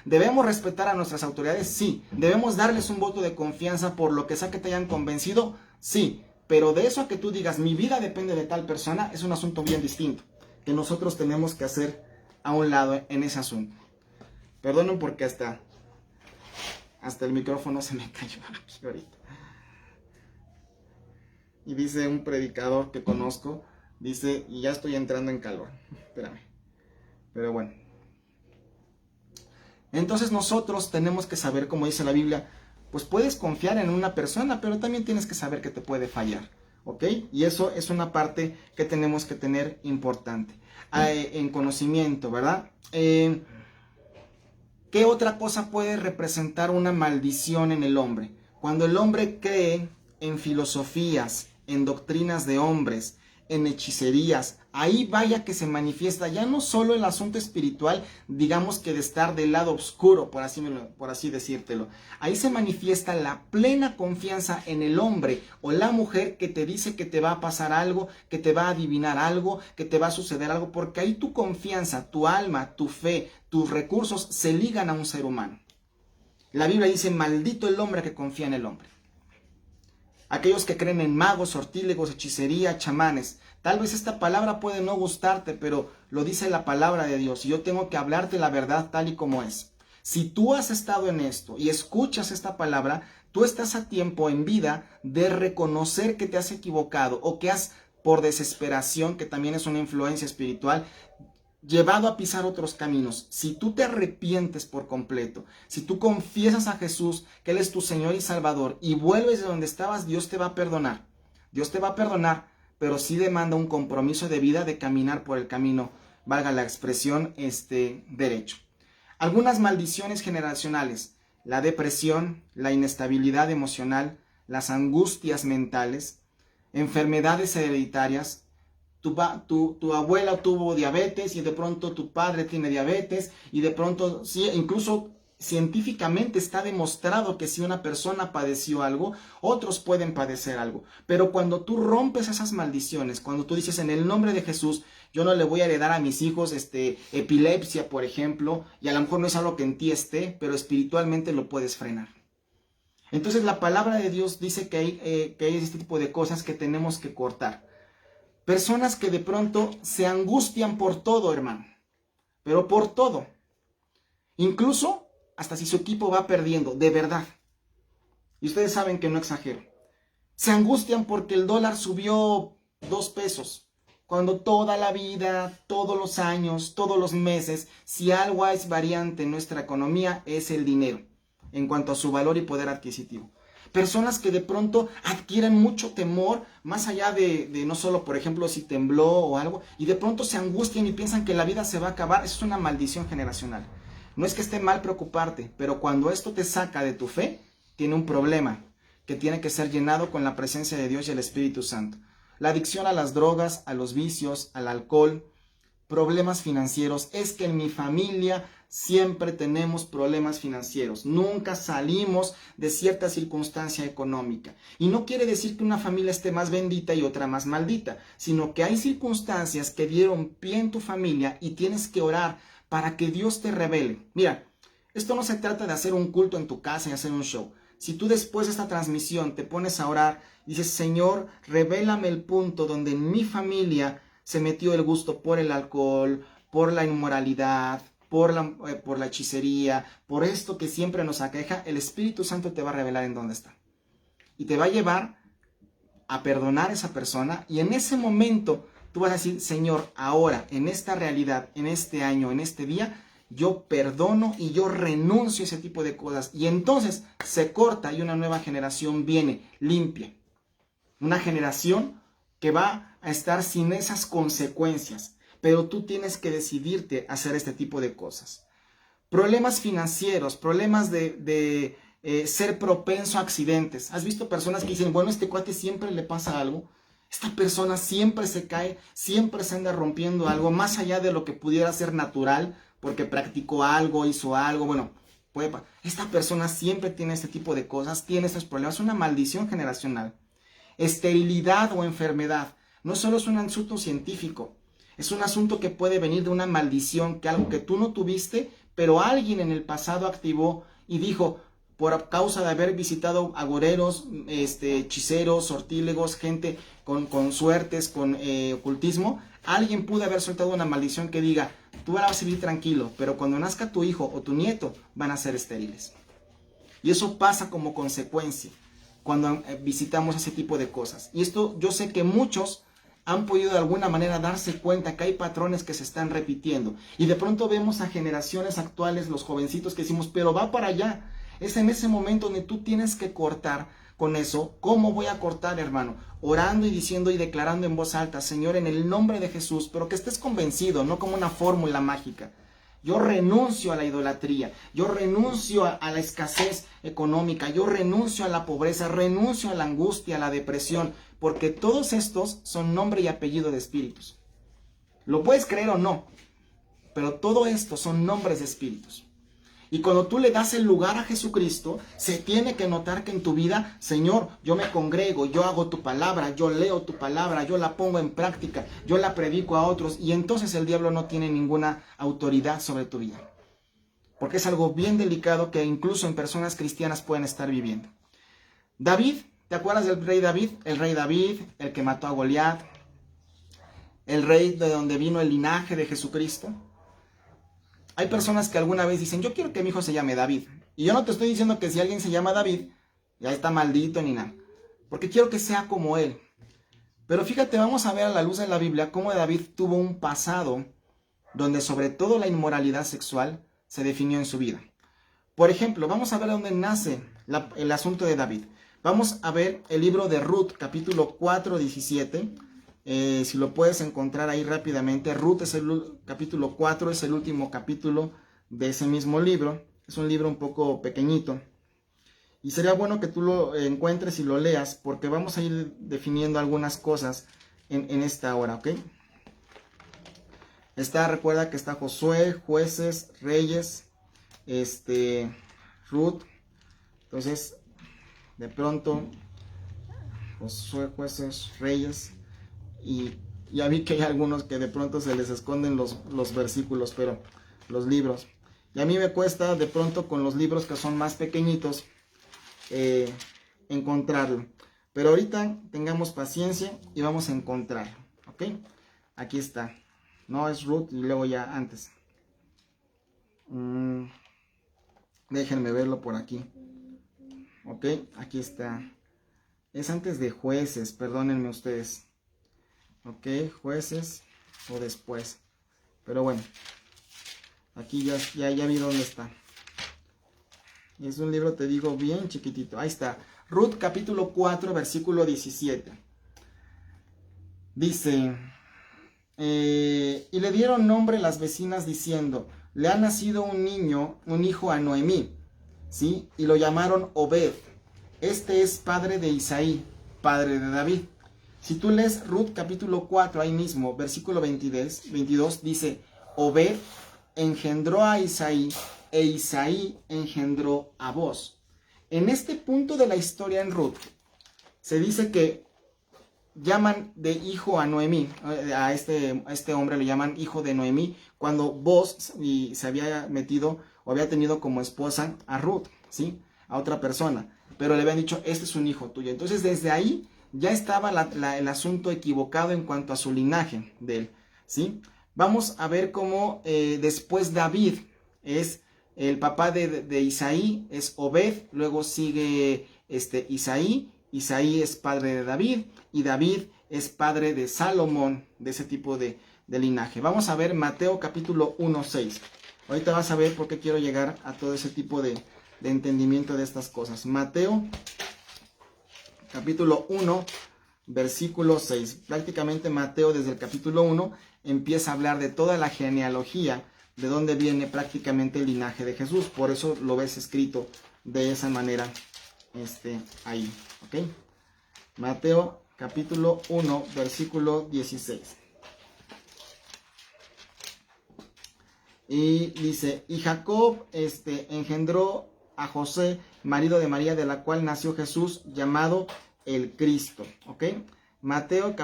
¿Debemos respetar a nuestras autoridades? Sí. ¿Debemos darles un voto de confianza por lo que sea que te hayan convencido? Sí. Pero de eso a que tú digas, mi vida depende de tal persona, es un asunto bien distinto, que nosotros tenemos que hacer a un lado en ese asunto. Perdonen porque hasta el micrófono se me cayó aquí ahorita. Y dice un predicador que conozco, dice, y ya estoy entrando en calor. Espérame. Pero bueno. Entonces nosotros tenemos que saber, como dice la Biblia, pues puedes confiar en una persona, pero también tienes que saber que te puede fallar. ¿Ok? Y eso es una parte que tenemos que tener importante. En conocimiento, ¿verdad? ¿Qué otra cosa puede representar una maldición en el hombre? Cuando el hombre cree en filosofías, en doctrinas de hombres, en hechicerías, ahí vaya que se manifiesta ya no solo el asunto espiritual, digamos que de estar del lado oscuro, por así decírtelo. Ahí se manifiesta la plena confianza en el hombre o la mujer que te dice que te va a pasar algo, que te va a adivinar algo, que te va a suceder algo, porque ahí tu confianza, tu alma, tu fe, tus recursos se ligan a un ser humano. La Biblia dice, maldito el hombre que confía en el hombre. Aquellos que creen en magos, sortílegos, hechicería, chamanes. Tal vez esta palabra puede no gustarte, pero lo dice la palabra de Dios y yo tengo que hablarte la verdad tal y como es. Si tú has estado en esto y escuchas esta palabra, tú estás a tiempo en vida de reconocer que te has equivocado o que has, por desesperación, que también es una influencia espiritual, llevado a pisar otros caminos. Si tú te arrepientes por completo, si tú confiesas a Jesús que Él es tu Señor y Salvador y vuelves de donde estabas, Dios te va a perdonar. Dios te va a perdonar, pero sí demanda un compromiso de vida de caminar por el camino, valga la expresión, derecho. Algunas maldiciones generacionales: la depresión, la inestabilidad emocional, las angustias mentales, enfermedades hereditarias. Tu abuela tuvo diabetes y de pronto tu padre tiene diabetes y de pronto, sí, incluso científicamente está demostrado que si una persona padeció algo, otros pueden padecer algo. Pero cuando tú rompes esas maldiciones, cuando tú dices en el nombre de Jesús, yo no le voy a heredar a mis hijos epilepsia, por ejemplo, y a lo mejor no es algo que en ti esté, pero espiritualmente lo puedes frenar. Entonces la palabra de Dios dice que hay este tipo de cosas que tenemos que cortar. Personas que de pronto se angustian por todo, hermano. Pero por todo. Incluso hasta si su equipo va perdiendo, de verdad. Y ustedes saben que no exagero. Se angustian porque el dólar subió 2 pesos. Cuando toda la vida, todos los años, todos los meses, si algo es variante en nuestra economía, es el dinero. En cuanto a su valor y poder adquisitivo. Personas que de pronto adquieren mucho temor, más allá de no solo, por ejemplo, si tembló o algo, y de pronto se angustian y piensan que la vida se va a acabar. Eso es una maldición generacional. No es que esté mal preocuparte, pero cuando esto te saca de tu fe, tiene un problema que tiene que ser llenado con la presencia de Dios y el Espíritu Santo. La adicción a las drogas, a los vicios, al alcohol, problemas financieros, es que en mi familia siempre tenemos problemas financieros, nunca salimos de cierta circunstancia económica. Y no quiere decir que una familia esté más bendita y otra más maldita, sino que hay circunstancias que dieron pie en tu familia y tienes que orar para que Dios te revele. Mira, esto no se trata de hacer un culto en tu casa y hacer un show. Si tú después de esta transmisión te pones a orar y dices, Señor, revélame el punto donde en mi familia se metió el gusto por el alcohol, por la inmoralidad, por la hechicería, por esto que siempre nos aqueja, el Espíritu Santo te va a revelar en dónde está. Y te va a llevar a perdonar a esa persona, y en ese momento tú vas a decir, Señor, ahora, en esta realidad, en este año, en este día, yo perdono y yo renuncio a ese tipo de cosas. Y entonces se corta y una nueva generación viene limpia. Una generación que va a estar sin esas consecuencias. Pero tú tienes que decidirte a hacer este tipo de cosas. Problemas financieros, problemas de ser propenso a accidentes. ¿Has visto personas que dicen, bueno, este cuate siempre le pasa algo? Esta persona siempre se cae, siempre se anda rompiendo algo, más allá de lo que pudiera ser natural, porque practicó algo, hizo algo, bueno, esta persona siempre tiene este tipo de cosas, tiene estos problemas, es una maldición generacional. Esterilidad o enfermedad, no solo es un asunto científico, es un asunto que puede venir de una maldición, que algo que tú no tuviste, pero alguien en el pasado activó y dijo, por causa de haber visitado agoreros, hechiceros, sortílegos, gente con suertes, con ocultismo, alguien pudo haber soltado una maldición que diga, tú vas a vivir tranquilo, pero cuando nazca tu hijo o tu nieto van a ser estériles. Y eso pasa como consecuencia cuando visitamos ese tipo de cosas. Y esto yo sé que muchos han podido de alguna manera darse cuenta que hay patrones que se están repitiendo. Y de pronto vemos a generaciones actuales, los jovencitos que decimos, pero va para allá. Es en ese momento donde tú tienes que cortar con eso. ¿Cómo voy a cortar, hermano? Orando y diciendo y declarando en voz alta, Señor, en el nombre de Jesús, pero que estés convencido, no como una fórmula mágica. Yo renuncio a la idolatría, yo renuncio a la escasez económica, yo renuncio a la pobreza, renuncio a la angustia, a la depresión, porque todos estos son nombre y apellido de espíritus. Lo puedes creer o no, pero todo esto son nombres de espíritus. Y cuando tú le das el lugar a Jesucristo, se tiene que notar que en tu vida, Señor, yo me congrego, yo hago tu palabra, yo leo tu palabra, yo la pongo en práctica, yo la predico a otros, y entonces el diablo no tiene ninguna autoridad sobre tu vida. Porque es algo bien delicado que incluso en personas cristianas pueden estar viviendo. David, ¿te acuerdas del rey David? El rey David, el que mató a Goliat, el rey de donde vino el linaje de Jesucristo. Hay personas que alguna vez dicen, yo quiero que mi hijo se llame David. Y yo no te estoy diciendo que si alguien se llama David, ya está maldito ni nada. Porque quiero que sea como él. Pero fíjate, vamos a ver a la luz de la Biblia cómo David tuvo un pasado donde sobre todo la inmoralidad sexual se definió en su vida. Por ejemplo, vamos a ver dónde nace el asunto de David. Vamos a ver el libro de Ruth, capítulo 4, 17. Si lo puedes encontrar ahí rápidamente. Ruth es el capítulo 4, es el último capítulo de ese mismo libro. Es un libro un poco pequeñito. Y sería bueno que tú lo encuentres y lo leas, porque vamos a ir definiendo algunas cosas en esta hora, ¿ok? Recuerda que está Josué, Jueces, Reyes, Ruth. Entonces, de pronto, Josué, Jueces, Reyes. Y ya vi que hay algunos que de pronto se les esconden los versículos, pero los libros. Y a mí me cuesta de pronto con los libros que son más pequeñitos encontrarlo. Pero ahorita tengamos paciencia y vamos a encontrarlo. ¿Ok? Aquí está. No es Ruth y luego ya antes. Déjenme verlo por aquí. Ok, aquí está. Es antes de Jueces, perdónenme ustedes. Ok, Jueces o después. Pero bueno, aquí ya vi dónde está. Es un libro, te digo, bien chiquitito. Ahí está. Ruth capítulo 4, versículo 17. Dice, y le dieron nombre las vecinas diciendo, le ha nacido un hijo a Noemí, ¿sí? Y lo llamaron Obed. Este es padre de Isaí, padre de David. Si tú lees Ruth capítulo 4, ahí mismo, versículo 22 dice, Obed engendró a Isaí, e Isaí engendró a Boz. En este punto de la historia en Ruth, se dice que llaman de hijo a Noemí, a este hombre le llaman hijo de Noemí, cuando Boz se había metido o había tenido como esposa a Ruth, ¿sí? A otra persona, pero le habían dicho, este es un hijo tuyo. Entonces desde ahí ya estaba el asunto equivocado en cuanto a su linaje de él, ¿sí? Vamos a ver cómo después David es el papá de Isaí, es Obed, luego sigue Isaí, Isaí es padre de David, y David es padre de Salomón, de ese tipo de linaje. Vamos a ver Mateo capítulo 1:6. Ahorita vas a ver por qué quiero llegar a todo ese tipo de entendimiento de estas cosas. Mateo capítulo 1, versículo 6. Prácticamente Mateo desde el capítulo 1 empieza a hablar de toda la genealogía, de dónde viene prácticamente el linaje de Jesús. Por eso lo ves escrito de esa manera ahí. ¿Ok? Mateo capítulo 1, versículo 16. Y dice, y Jacob engendró a José, marido de María, de la cual nació Jesús, llamado el Cristo. ¿Ok? Mateo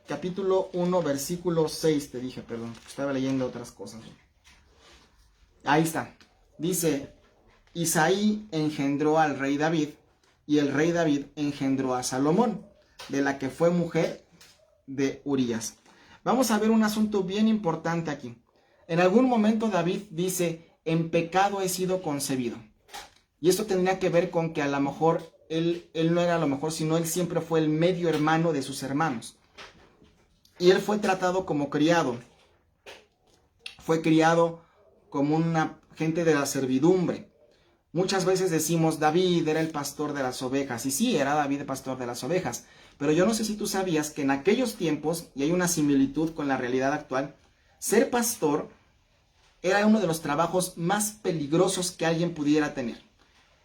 capítulo 1, versículo 6, te dije, perdón, estaba leyendo otras cosas. Ahí está. Dice, Isaí engendró al rey David, y el rey David engendró a Salomón, de la que fue mujer de Urías. Vamos a ver un asunto bien importante aquí. En algún momento David dice, en pecado he sido concebido. Y esto tendría que ver con que a lo mejor él no era a lo mejor, sino él siempre fue el medio hermano de sus hermanos. Y él fue tratado como criado. Fue criado como una gente de la servidumbre. Muchas veces decimos, David era el pastor de las ovejas. Y sí, era David el pastor de las ovejas. Pero yo no sé si tú sabías que en aquellos tiempos, y hay una similitud con la realidad actual, ser pastor era uno de los trabajos más peligrosos que alguien pudiera tener.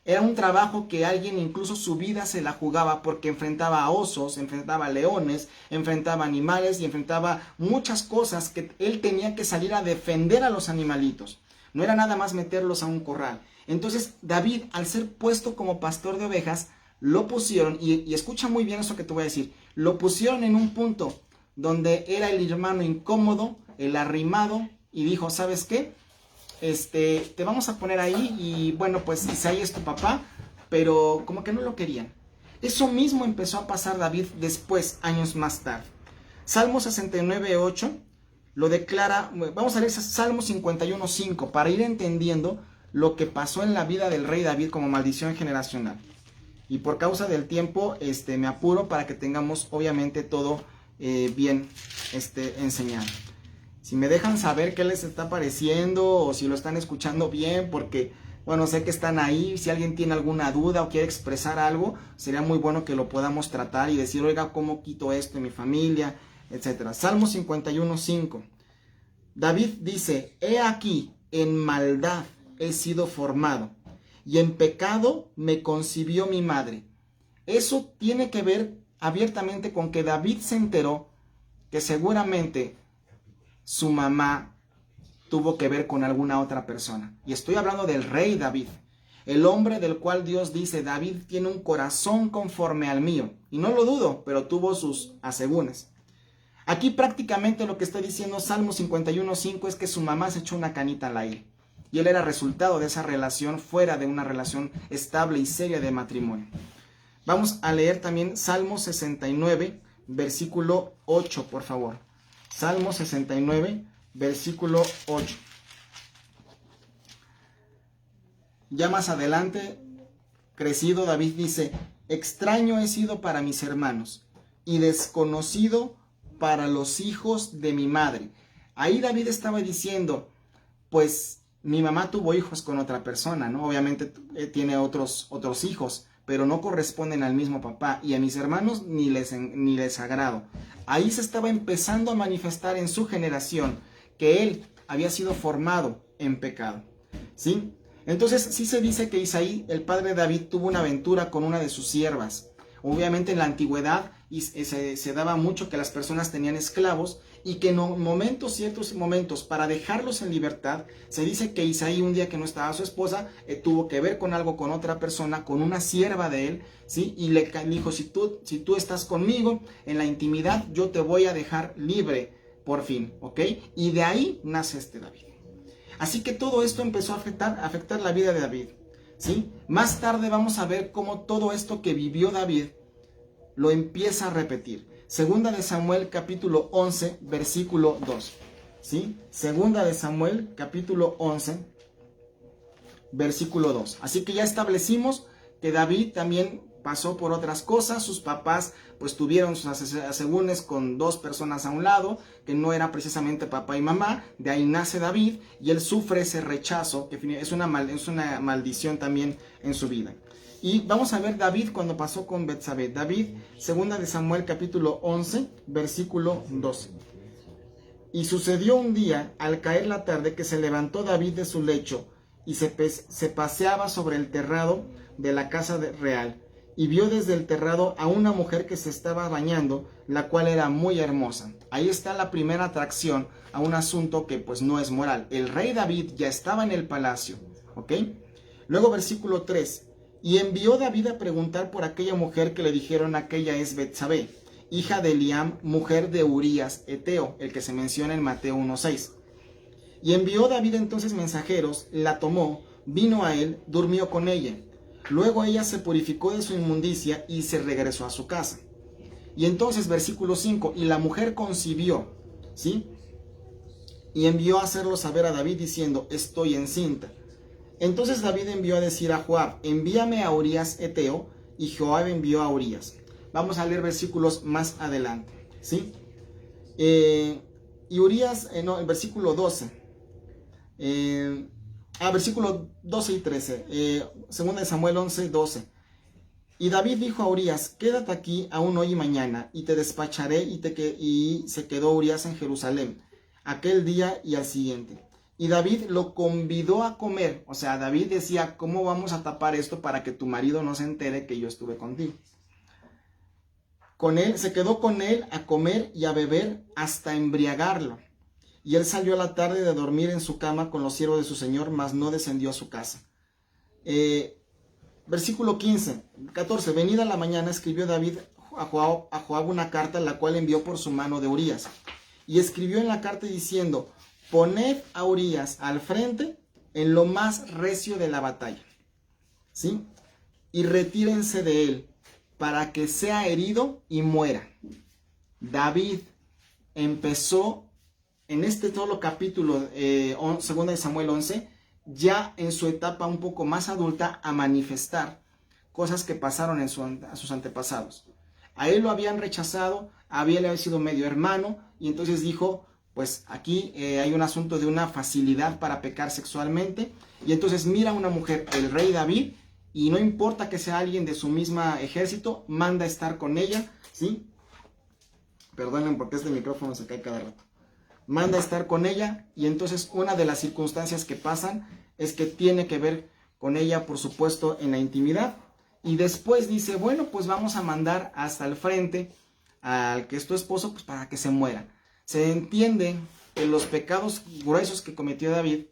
Era un trabajo que alguien incluso su vida se la jugaba porque enfrentaba a osos, enfrentaba a leones, enfrentaba animales y enfrentaba muchas cosas que él tenía que salir a defender a los animalitos. No era nada más meterlos a un corral. Entonces David, al ser puesto como pastor de ovejas, lo pusieron, y escucha muy bien eso que te voy a decir, lo pusieron en un punto donde era el hermano incómodo, el arrimado, y dijo, ¿sabes qué? Te vamos a poner ahí, y bueno, pues Isaí es tu papá, pero como que no lo querían. Eso mismo empezó a pasar David después, años más tarde. Salmo 69:8 lo declara. Vamos a leer Salmo 51:5 para ir entendiendo lo que pasó en la vida del rey David como maldición generacional. Y por causa del tiempo, me apuro para que tengamos obviamente todo bien enseñado. Si me dejan saber qué les está pareciendo o si lo están escuchando bien, porque, bueno, sé que están ahí. Si alguien tiene alguna duda o quiere expresar algo, sería muy bueno que lo podamos tratar y decir, oiga, ¿cómo quito esto en mi familia? Etcétera. Salmo 51:5. David dice, he aquí, en maldad he sido formado, y en pecado me concibió mi madre. Eso tiene que ver abiertamente con que David se enteró que seguramente su mamá tuvo que ver con alguna otra persona. Y estoy hablando del rey David, el hombre del cual Dios dice, David tiene un corazón conforme al mío. Y no lo dudo, pero tuvo sus asegúnes. Aquí prácticamente lo que está diciendo Salmo 51:5 es que su mamá se echó una canita al aire. Y él era resultado de esa relación fuera de una relación estable y seria de matrimonio. Vamos a leer también Salmo 69, versículo 8, por favor. Salmo 69, versículo 8. Ya más adelante, crecido, David dice, extraño he sido para mis hermanos y desconocido para los hijos de mi madre. Ahí David estaba diciendo, pues mi mamá tuvo hijos con otra persona, ¿no? Obviamente tiene otros hijos, pero no corresponden al mismo papá, y a mis hermanos ni les agrado. Ahí se estaba empezando a manifestar en su generación que él había sido formado en pecado, ¿sí? Entonces sí se dice que Isaí, el padre de David, tuvo una aventura con una de sus siervas. Obviamente en la antigüedad y se daba mucho que las personas tenían esclavos y que en ciertos momentos, para dejarlos en libertad, se dice que Isaí, un día que no estaba su esposa, tuvo que ver con algo con otra persona, con una sierva de él, ¿sí? Y le dijo, si tú estás conmigo en la intimidad, yo te voy a dejar libre por fin, ¿ok? Y de ahí nace David. Así que todo esto empezó a afectar la vida de David, ¿sí? Más tarde vamos a ver cómo todo esto que vivió David lo empieza a repetir. Segunda de Samuel capítulo 11 versículo 2, ¿sí? Segunda de Samuel capítulo 11 versículo 2. Así que ya establecimos que David también pasó por otras cosas. Sus papás pues tuvieron sus asegúnes con dos personas a un lado, que no era precisamente papá y mamá. De ahí nace David y él sufre ese rechazo, que es una maldición también en su vida. Y vamos a ver David cuando pasó con Betsabé. David, segunda de Samuel capítulo 11, versículo 12. Y sucedió un día, al caer la tarde, que se levantó David de su lecho y se paseaba sobre el terrado de la casa real, y vio desde el terrado a una mujer que se estaba bañando, la cual era muy hermosa. Ahí está la primera atracción a un asunto que pues no es moral. El rey David ya estaba en el palacio, ¿ok? Luego versículo 3. Y envió David a preguntar por aquella mujer, que le dijeron: aquella es Betsabé, hija de Eliam, mujer de Urías Eteo, el que se menciona en Mateo 1:6. Y envió David entonces mensajeros, la tomó, vino a él, durmió con ella. Luego ella se purificó de su inmundicia y se regresó a su casa. Y entonces versículo 5, y la mujer concibió, ¿sí? Y envió a hacerlo saber a David diciendo: estoy encinta. Entonces David envió a decir a Joab: envíame a Urías Eteo, y Joab envió a Urías. Vamos a leer versículos más adelante, ¿sí? Y Urías, el versículo 12. Versículos 12 y 13. Segunda de Samuel 11, 12. Y David dijo a Urías: quédate aquí aún hoy y mañana, y te despacharé. Y se quedó Urías en Jerusalén aquel día y al siguiente. Y David lo convidó a comer. O sea, David decía: ¿cómo vamos a tapar esto para que tu marido no se entere que yo estuve contigo? Se quedó con él a comer y a beber hasta embriagarlo. Y él salió a la tarde de dormir en su cama con los siervos de su señor, mas no descendió a su casa. Versículo 14. Venida la mañana, escribió David a Joab una carta, la cual envió por su mano de Urías. Y escribió en la carta diciendo: poned a Urías al frente en lo más recio de la batalla, ¿sí? Y retírense de él, para que sea herido y muera. David empezó en este solo capítulo, segunda de Samuel 11, ya en su etapa un poco más adulta, a manifestar cosas que pasaron a sus antepasados. A él lo habían rechazado, había sido medio hermano, y entonces dijo: pues aquí hay un asunto de una facilidad para pecar sexualmente. Y entonces mira a una mujer, el rey David, y no importa que sea alguien de su misma ejército, manda a estar con ella, ¿sí? Perdonen porque este micrófono se cae cada rato. Manda a estar con ella, y entonces una de las circunstancias que pasan es que tiene que ver con ella, por supuesto, en la intimidad. Y después dice: bueno, pues vamos a mandar hasta el frente al que es tu esposo, pues para que se muera. Se entiende que los pecados gruesos que cometió David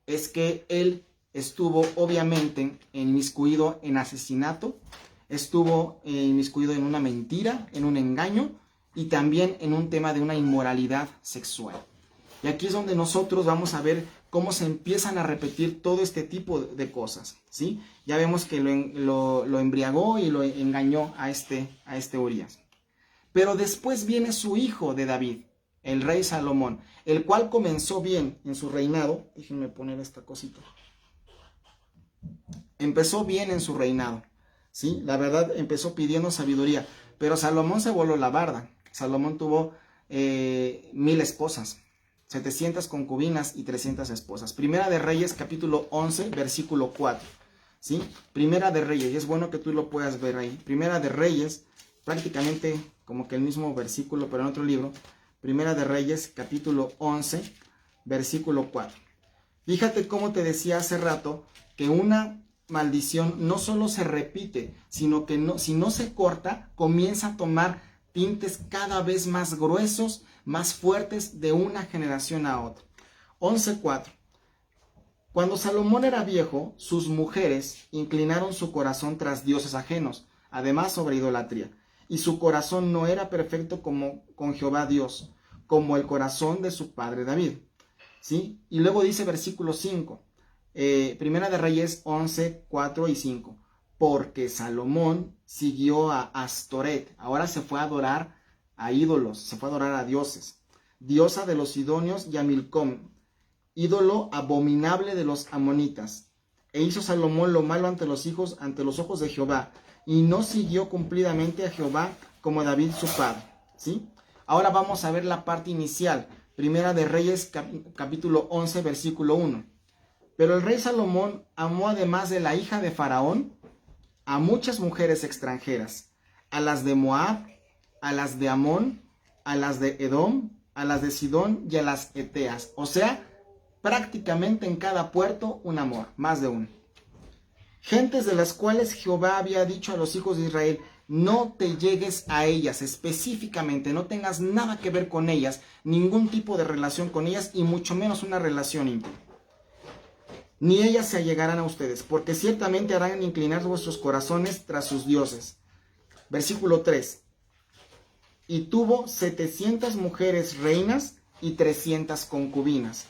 es que él estuvo obviamente inmiscuido en asesinato, estuvo inmiscuido en una mentira, en un engaño, y también en un tema de una inmoralidad sexual. Y aquí es donde nosotros vamos a ver cómo se empiezan a repetir todo este tipo de cosas, ¿sí? Ya vemos que lo embriagó y lo engañó a este Urías. Pero después viene su hijo de David, el rey Salomón, el cual comenzó bien en su reinado. Déjenme poner esta cosita. Empezó bien en su reinado, ¿sí? La verdad, empezó pidiendo sabiduría, pero Salomón se voló la barda. Salomón tuvo 1000 esposas, 700 concubinas y 300 esposas. Primera de Reyes, capítulo 11, versículo 4, ¿sí? Primera de Reyes, y es bueno que tú lo puedas ver ahí. Primera de Reyes, prácticamente como que el mismo versículo, pero en otro libro. Primera de Reyes, capítulo 11, versículo 4. Fíjate cómo te decía hace rato que una maldición no solo se repite, sino que si no se corta, comienza a tomar tintes cada vez más gruesos, más fuertes de una generación a otra. 11:4. Cuando Salomón era viejo, sus mujeres inclinaron su corazón tras dioses ajenos, además sobre idolatría, y su corazón no era perfecto como con Jehová Dios, como el corazón de su padre David. ¿Sí? Y luego dice versículo 5, Primera de Reyes 11, 4 y 5, porque Salomón siguió a Astoret, ahora se fue a adorar a ídolos, se fue a adorar a dioses, diosa de los sidonios y a Milcom, ídolo abominable de los amonitas. E hizo Salomón lo malo ante los ojos de Jehová, y no siguió cumplidamente a Jehová como David su padre. ¿Sí? Ahora vamos a ver la parte inicial. Primera de Reyes capítulo 11 versículo 1. Pero el rey Salomón amó, además de la hija de Faraón, a muchas mujeres extranjeras, a las de Moab, a las de Amón, a las de Edom, a las de Sidón y a las Eteas. O sea, prácticamente en cada puerto un amor, más de uno. Gentes de las cuales Jehová había dicho a los hijos de Israel, no te llegues a ellas específicamente, no tengas nada que ver con ellas, ningún tipo de relación con ellas y mucho menos una relación íntima. Ni ellas se allegarán a ustedes, porque ciertamente harán inclinar vuestros corazones tras sus dioses. Versículo 3. Y tuvo 700 mujeres reinas y 300 concubinas,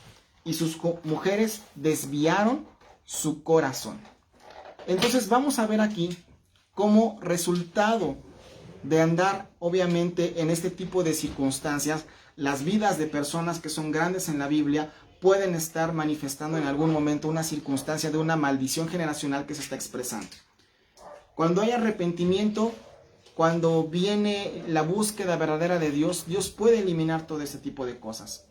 y sus mujeres desviaron su corazón. Entonces vamos a ver aquí como resultado de andar obviamente en este tipo de circunstancias, las vidas de personas que son grandes en la Biblia pueden estar manifestando en algún momento una circunstancia de una maldición generacional que se está expresando. Cuando hay arrepentimiento, cuando viene la búsqueda verdadera de Dios, Dios puede eliminar todo ese tipo de cosas.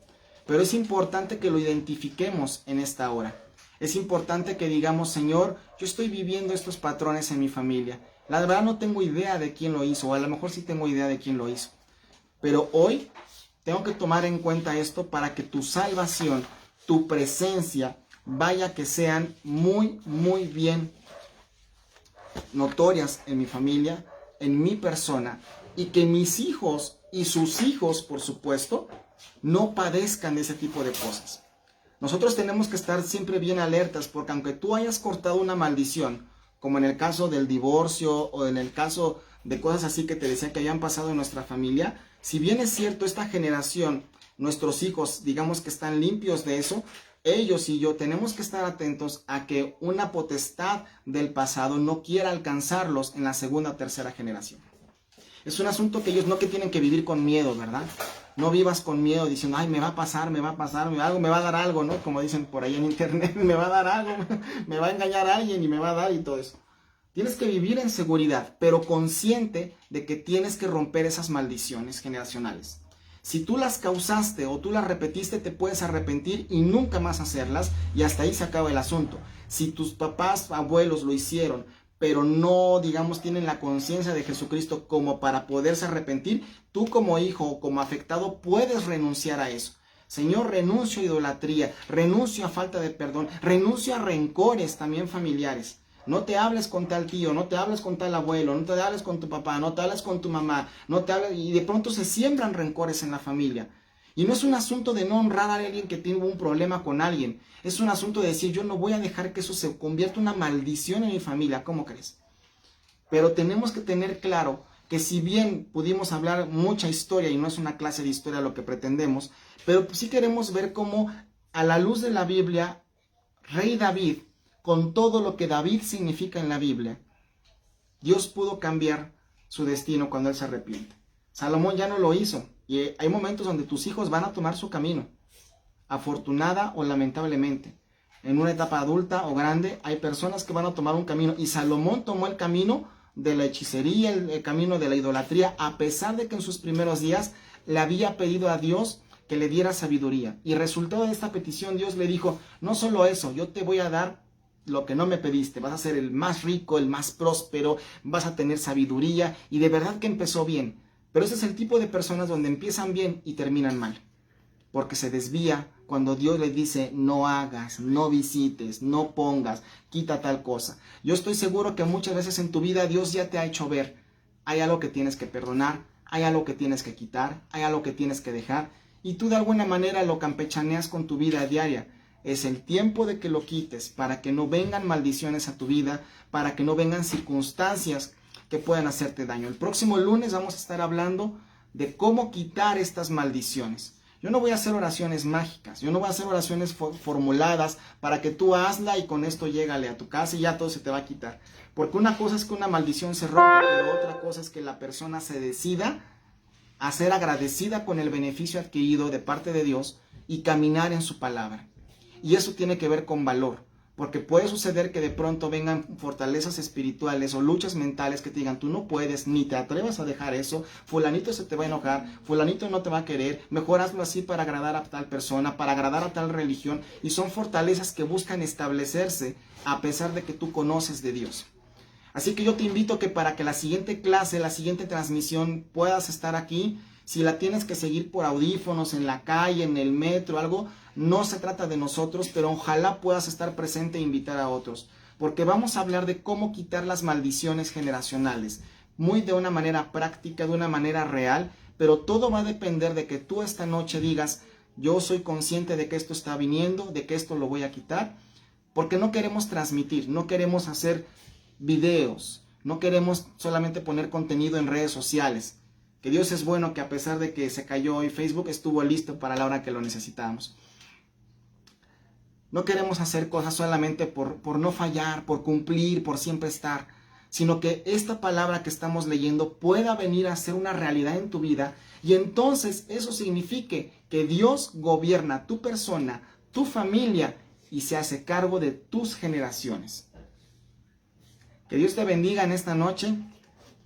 Pero es importante que lo identifiquemos en esta hora. Es importante que digamos, Señor, yo estoy viviendo estos patrones en mi familia. La verdad no tengo idea de quién lo hizo, o a lo mejor sí tengo idea de quién lo hizo. Pero hoy tengo que tomar en cuenta esto para que tu salvación, tu presencia, vaya que sean muy, muy bien notorias en mi familia, en mi persona, y que mis hijos y sus hijos, por supuesto, no padezcan de ese tipo de cosas. Nosotros tenemos que estar siempre bien alertas, porque aunque tú hayas cortado una maldición, como en el caso del divorcio o en el caso de cosas así que te decía que habían pasado en nuestra familia, si bien es cierto, esta generación, nuestros hijos, digamos que están limpios de eso, ellos y yo tenemos que estar atentos a que una potestad del pasado no quiera alcanzarlos en la segunda o tercera generación. Es un asunto que ellos no que tienen que vivir con miedo, ¿verdad? No vivas con miedo diciendo, ay, me va a pasar, algo me va a dar algo, ¿no? Como dicen por ahí en internet, me va a dar algo, me va a engañar a alguien y me va a dar y todo eso. Tienes que vivir en seguridad, pero consciente de que tienes que romper esas maldiciones generacionales. Si tú las causaste o tú las repetiste, te puedes arrepentir y nunca más hacerlas y hasta ahí se acaba el asunto. Si tus papás, abuelos lo hicieron, pero no, digamos, tienen la conciencia de Jesucristo como para poderse arrepentir, tú como hijo o como afectado puedes renunciar a eso. Señor, renuncio a idolatría, renuncio a falta de perdón, renuncio a rencores también familiares. No te hables con tal tío, no te hables con tal abuelo, no te hables con tu papá, no te hables con tu mamá, no te hables, y de pronto se siembran rencores en la familia. Y no es un asunto de no honrar a alguien que tiene un problema con alguien. Es un asunto de decir, yo no voy a dejar que eso se convierta en una maldición en mi familia. ¿Cómo crees? Pero tenemos que tener claro que si bien pudimos hablar mucha historia, y no es una clase de historia lo que pretendemos, pero sí queremos ver cómo a la luz de la Biblia, Rey David, con todo lo que David significa en la Biblia, Dios pudo cambiar su destino cuando él se arrepiente. Salomón ya no lo hizo. Y hay momentos donde tus hijos van a tomar su camino, afortunada o lamentablemente. En una etapa adulta o grande hay personas que van a tomar un camino. Y Salomón tomó el camino de la hechicería, el camino de la idolatría, a pesar de que en sus primeros días le había pedido a Dios que le diera sabiduría. Y resultado de esta petición, Dios le dijo, no solo eso, yo te voy a dar lo que no me pediste, vas a ser el más rico, el más próspero, vas a tener sabiduría, y de verdad que empezó bien. Pero ese es el tipo de personas donde empiezan bien y terminan mal, porque se desvía cuando Dios le dice no hagas, no visites, no pongas, quita tal cosa. Yo estoy seguro que muchas veces en tu vida Dios ya te ha hecho ver, hay algo que tienes que perdonar, hay algo que tienes que quitar, hay algo que tienes que dejar, y tú de alguna manera lo campechaneas con tu vida diaria. Es el tiempo de que lo quites para que no vengan maldiciones a tu vida, para que no vengan circunstancias que puedan hacerte daño. El próximo lunes vamos a estar hablando de cómo quitar estas maldiciones. Yo no voy a hacer oraciones mágicas, yo no voy a hacer oraciones formuladas para que tú hazla y con esto llégale a tu casa y ya todo se te va a quitar. Porque una cosa es que una maldición se rompa, pero otra cosa es que la persona se decida a ser agradecida con el beneficio adquirido de parte de Dios y caminar en su palabra. Y eso tiene que ver con valor. Porque puede suceder que de pronto vengan fortalezas espirituales o luchas mentales que te digan, tú no puedes, ni te atrevas a dejar eso, fulanito se te va a enojar, fulanito no te va a querer, mejor hazlo así para agradar a tal persona, para agradar a tal religión. Y son fortalezas que buscan establecerse a pesar de que tú conoces de Dios. Así que yo te invito que para que la siguiente clase, la siguiente transmisión puedas estar aquí, si la tienes que seguir por audífonos, en la calle, en el metro, algo, no se trata de nosotros, pero ojalá puedas estar presente e invitar a otros. Porque vamos a hablar de cómo quitar las maldiciones generacionales. Muy de una manera práctica, de una manera real, pero todo va a depender de que tú esta noche digas, yo soy consciente de que esto está viniendo, de que esto lo voy a quitar. Porque no queremos transmitir, no queremos hacer videos, no queremos solamente poner contenido en redes sociales. Que Dios es bueno, que a pesar de que se cayó hoy Facebook, estuvo listo para la hora que lo necesitábamos. No queremos hacer cosas solamente por no fallar, por cumplir, por siempre estar, sino que esta palabra que estamos leyendo pueda venir a ser una realidad en tu vida y entonces eso signifique que Dios gobierna tu persona, tu familia y se hace cargo de tus generaciones. Que Dios te bendiga en esta noche.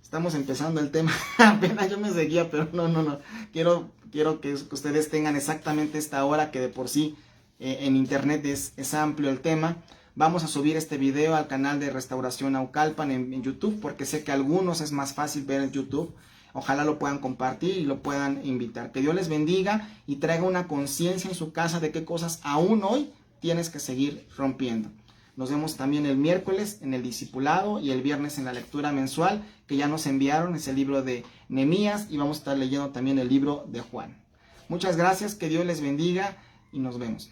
Estamos empezando el tema, apenas yo me seguía, pero no. Quiero que ustedes tengan exactamente esta hora, que de por sí en internet es amplio el tema. Vamos a subir este video al canal de Restauración Naucalpan en YouTube, porque sé que a algunos es más fácil ver en YouTube. Ojalá lo puedan compartir y lo puedan invitar. Que Dios les bendiga y traiga una conciencia en su casa de qué cosas aún hoy tienes que seguir rompiendo. Nos vemos también el miércoles en el discipulado y el viernes en la lectura mensual que ya nos enviaron, es el libro de Nehemías, y vamos a estar leyendo también el libro de Juan. Muchas gracias, que Dios les bendiga y nos vemos.